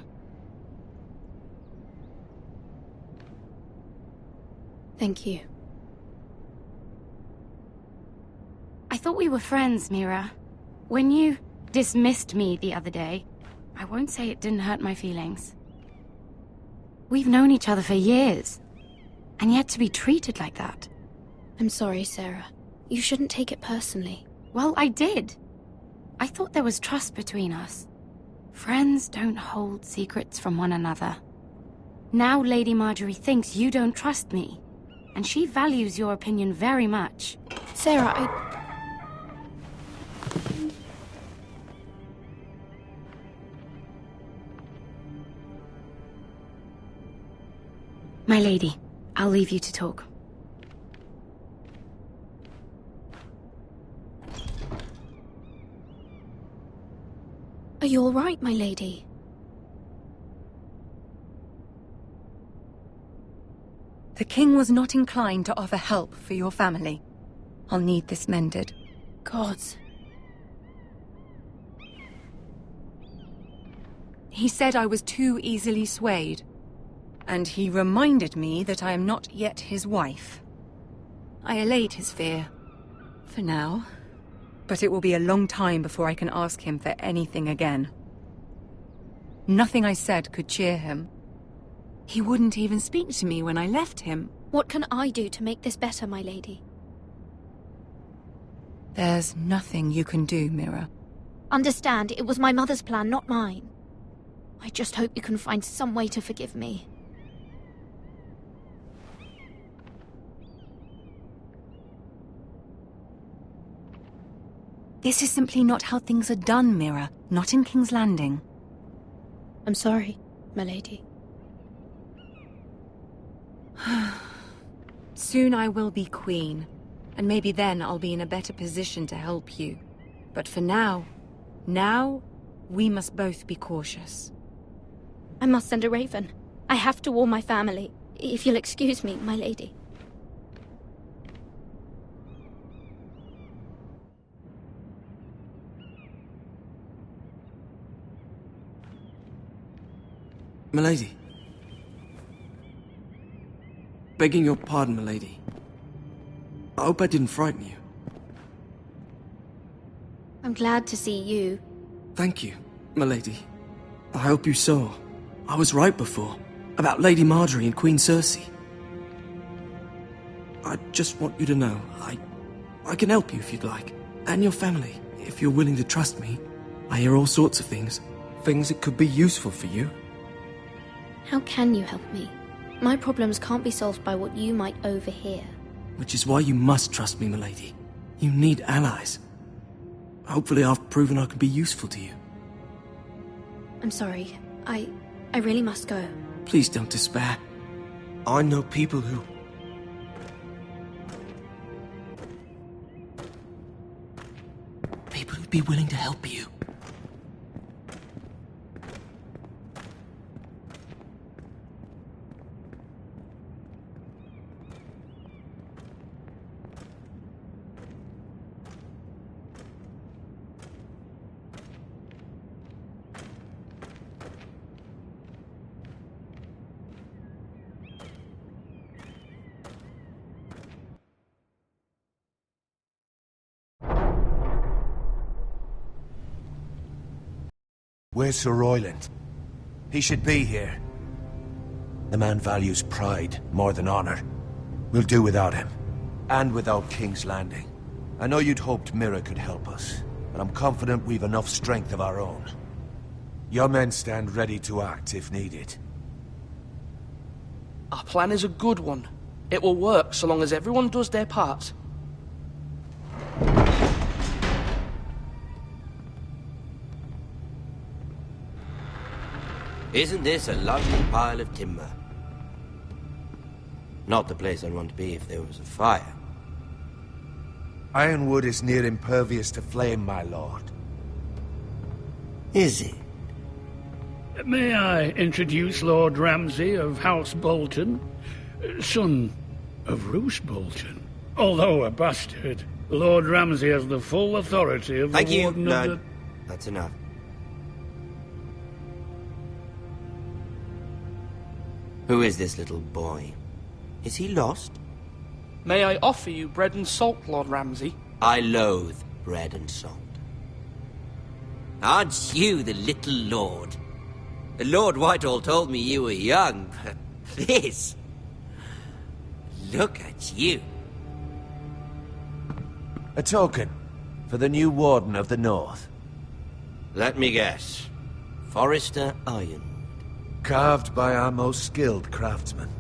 Thank you. I thought we were friends, Mira. When you dismissed me the other day, I won't say it didn't hurt my feelings. We've known each other for years, and yet to be treated like that. I'm sorry, Sarah. You shouldn't take it personally. Well, I did. I thought there was trust between us. Friends don't hold secrets from one another. Now Lady Marjorie thinks you don't trust me, and she values your opinion very much. Sarah, My lady, I'll leave you to talk. Are you all right, my lady? The king was not inclined to offer help for your family. I'll need this mended. Gods. He said I was too easily swayed. And he reminded me that I am not yet his wife. I allayed his fear. For now. But it will be a long time before I can ask him for anything again. Nothing I said could cheer him. He wouldn't even speak to me when I left him. What can I do to make this better, my lady? There's nothing you can do, Mira. Understand, it was my mother's plan, not mine. I just hope you can find some way to forgive me. This is simply not how things are done, Mira. Not in King's Landing. I'm sorry, my lady. Soon I will be queen, and maybe then I'll be in a better position to help you. But for now, we must both be cautious. I must send a raven. I have to warn my family. If you'll excuse me, my lady. Milady. Begging your pardon, milady. I hope I didn't frighten you. I'm glad to see you. Thank you, milady. I hope you saw. I was right before. About Lady Marjorie and Queen Cersei. I just want you to know, I can help you if you'd like. And your family, if you're willing to trust me. I hear all sorts of things. Things that could be useful for you. How can you help me? My problems can't be solved by what you might overhear. Which is why you must trust me, milady. You need allies. Hopefully I've proven I can be useful to you. I'm sorry. I really must go. Please don't despair. I know people who... People who'd be willing to help you. Where's Sir Royland? He should be here. The man values pride more than honor. We'll do without him. And without King's Landing. I know you'd hoped Mira could help us, but I'm confident we've enough strength of our own. Your men stand ready to act if needed. Our plan is a good one. It will work so long as everyone does their part. Isn't this a lovely pile of timber? Not the place I'd want to be if there was a fire. Ironwood is near impervious to flame, my lord. Is it? May I introduce Lord Ramsay of House Bolton, son of Roose Bolton. Although a bastard, Lord Ramsay has the full authority of the Warden of the... That's enough. Who is this little boy? Is he lost? May I offer you bread and salt, Lord Ramsay? I loathe bread and salt. Aren't you the little lord? Lord Whitehall told me you were young, but this... Look at you. A token for the new Warden of the North. Let me guess. Forrester Ironwood. Carved by our most skilled craftsmen.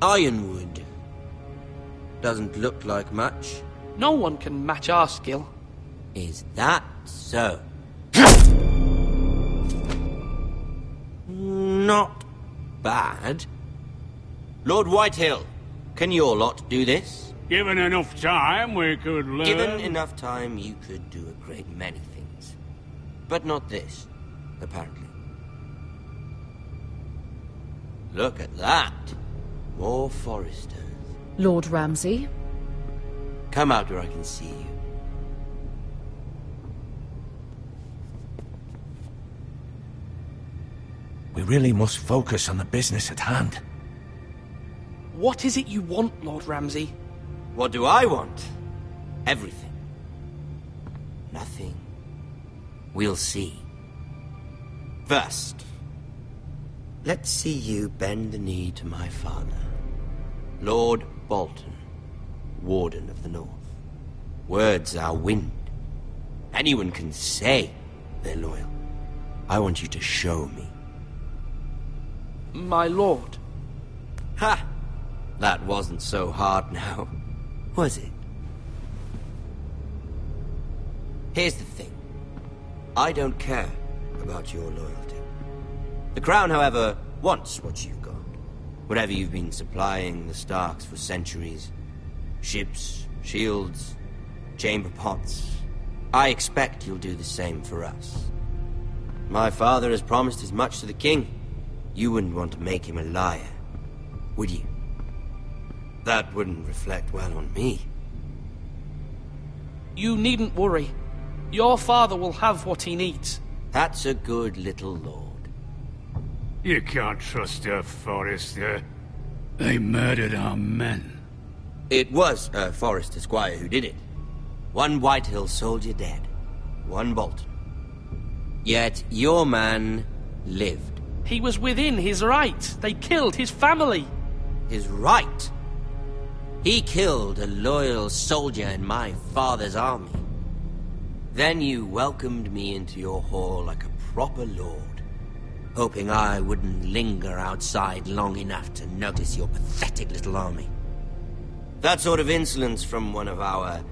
Ironwood. Doesn't look like much. No one can match our skill. Is that so? Not bad. Lord Whitehill, can your lot do this? Given enough time, we could learn. Given enough time, you could do a great many things. But not this, apparently. Look at that. More Foresters. Lord Ramsay? Come out where I can see you. We really must focus on the business at hand. What is it you want, Lord Ramsay? What do I want? Everything. Nothing. We'll see. First, let's see you bend the knee to my father, Lord Bolton, Warden of the North. Words are wind. Anyone can say they're loyal. I want you to show me. My lord. Ha! That wasn't so hard now, was it? Here's the thing. I don't care about your loyalty. The Crown, however, wants what you've got. Whatever you've been supplying the Starks for centuries. Ships, shields, chamber pots. I expect you'll do the same for us. My father has promised as much to the king. You wouldn't want to make him a liar, would you? That wouldn't reflect well on me. You needn't worry. Your father will have what he needs. That's a good little lord. You can't trust her, Forrester. They murdered our men. It was a Forrester squire who did it. One Whitehill soldier dead. One Bolton. Yet your man lived. He was within his right. They killed his family. His right? He killed a loyal soldier in my father's army. Then you welcomed me into your hall like a proper lord, hoping I wouldn't linger outside long enough to notice your pathetic little army. That sort of insolence from one of our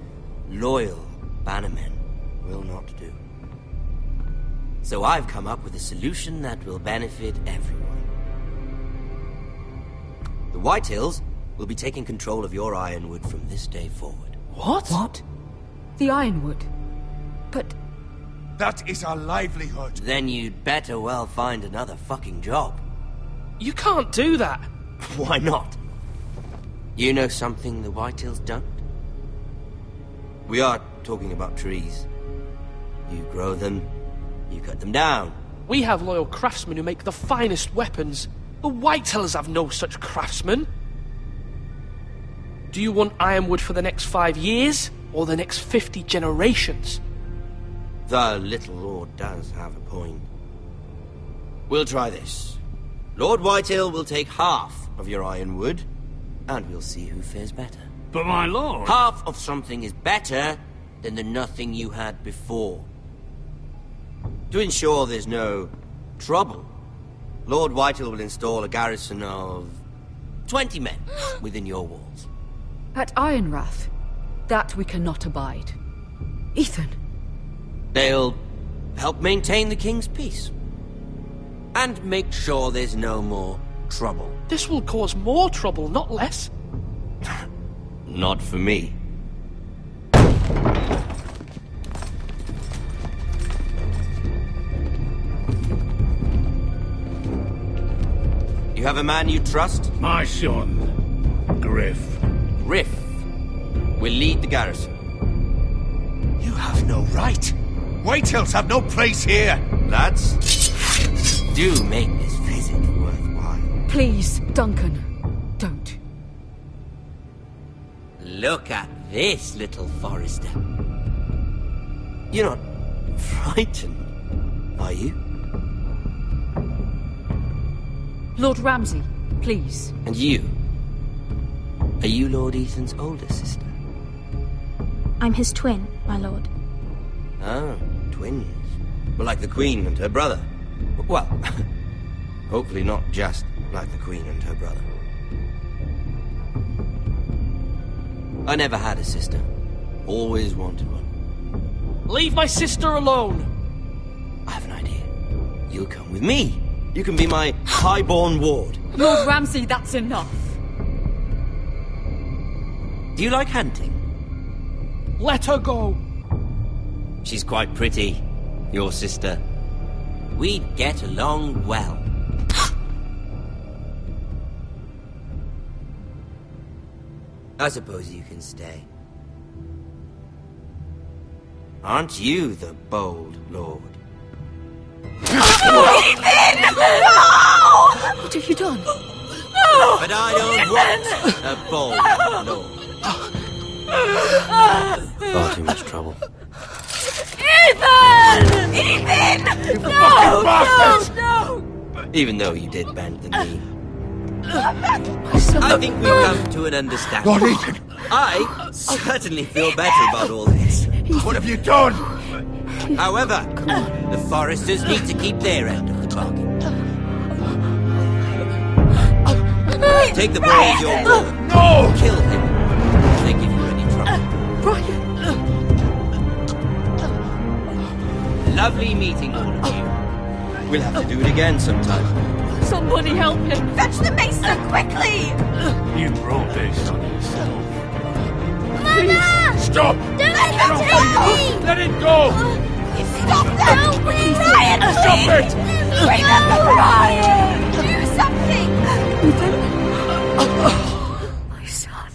loyal bannermen will not do. So I've come up with a solution that will benefit everyone. The Whitehills will be taking control of your Ironwood from this day forward. What? What? The Ironwood? But... That is our livelihood. Then you'd better well find another fucking job. You can't do that. Why not? You know something the Whitehills don't? We are talking about trees. You grow them, you cut them down. We have loyal craftsmen who make the finest weapons. The Whitehills have no such craftsmen. Do you want Ironwood for the next 5 years, or the next 50 generations? The little lord does have a point. We'll try this. Lord Whitehill will take half of your Ironwood, and we'll see who fares better. But my lord... Half of something is better than the nothing you had before. To ensure there's no trouble, Lord Whitehill will install a garrison of 20 men within your walls. At Ironrath? That we cannot abide. Ethan! They'll help maintain the king's peace. And make sure there's no more trouble. This will cause more trouble, not less. Not for me. You have a man you trust? My son, Griff. Griff will lead the garrison. You have no right. Whitehills have no place here. Lads, do make this visit worthwhile. Please, Duncan, don't. Look at this, little Forrester. You're not frightened, are you? Lord Ramsay, please. And you? Are you Lord Ethan's older sister? I'm his twin, my lord. Ah, twins. Well, like the Queen and her brother. Well, hopefully not just like the Queen and her brother. I never had a sister. Always wanted one. Leave my sister alone! I have an idea. You'll come with me. You can be my highborn ward. Lord Ramsay, that's enough. Do you like hunting? Let her go! She's quite pretty, your sister. We'd get along well. I suppose you can stay. Aren't you the bold lord? Ethan! No! What have you done? No! But I don't want a bold lord. Far too much trouble. Ethan! Ethan! No! No! Even though you did bend the knee. I think we've come to an understanding. Lord Ethan! I certainly feel better about all this. What have you done? However, the Foresters need to keep their end of the bargain. Take the boy as your ward. No! Kill him if they give you any trouble. Brian! Lovely meeting all of you. We'll have to do it again sometime. Somebody help him! Fetch the mason, quickly! You brought this on yourself. Mama! Stop! Don't let him take me! Let it go! Stop that! Brian, Stop it! Remember Brian! My son.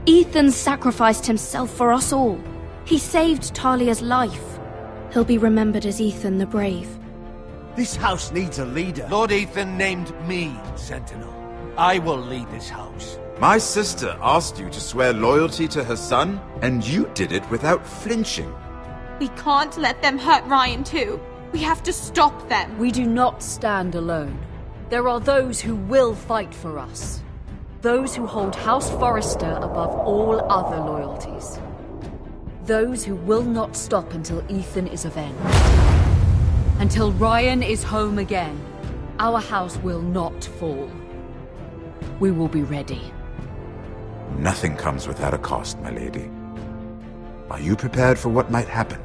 Ethan sacrificed himself for us all. He saved Talia's life. He'll be remembered as Ethan the Brave. This house needs a leader. Lord Ethan named me Sentinel. I will lead this house. My sister asked you to swear loyalty to her son, and you did it without flinching. We can't let them hurt Ryan too. We have to stop them. We do not stand alone. There are those who will fight for us. Those who hold House Forrester above all other loyalties. Those who will not stop until Ethan is avenged. Until Ryan is home again, our house will not fall. We will be ready. Nothing comes without a cost, my lady. Are you prepared for what might happen?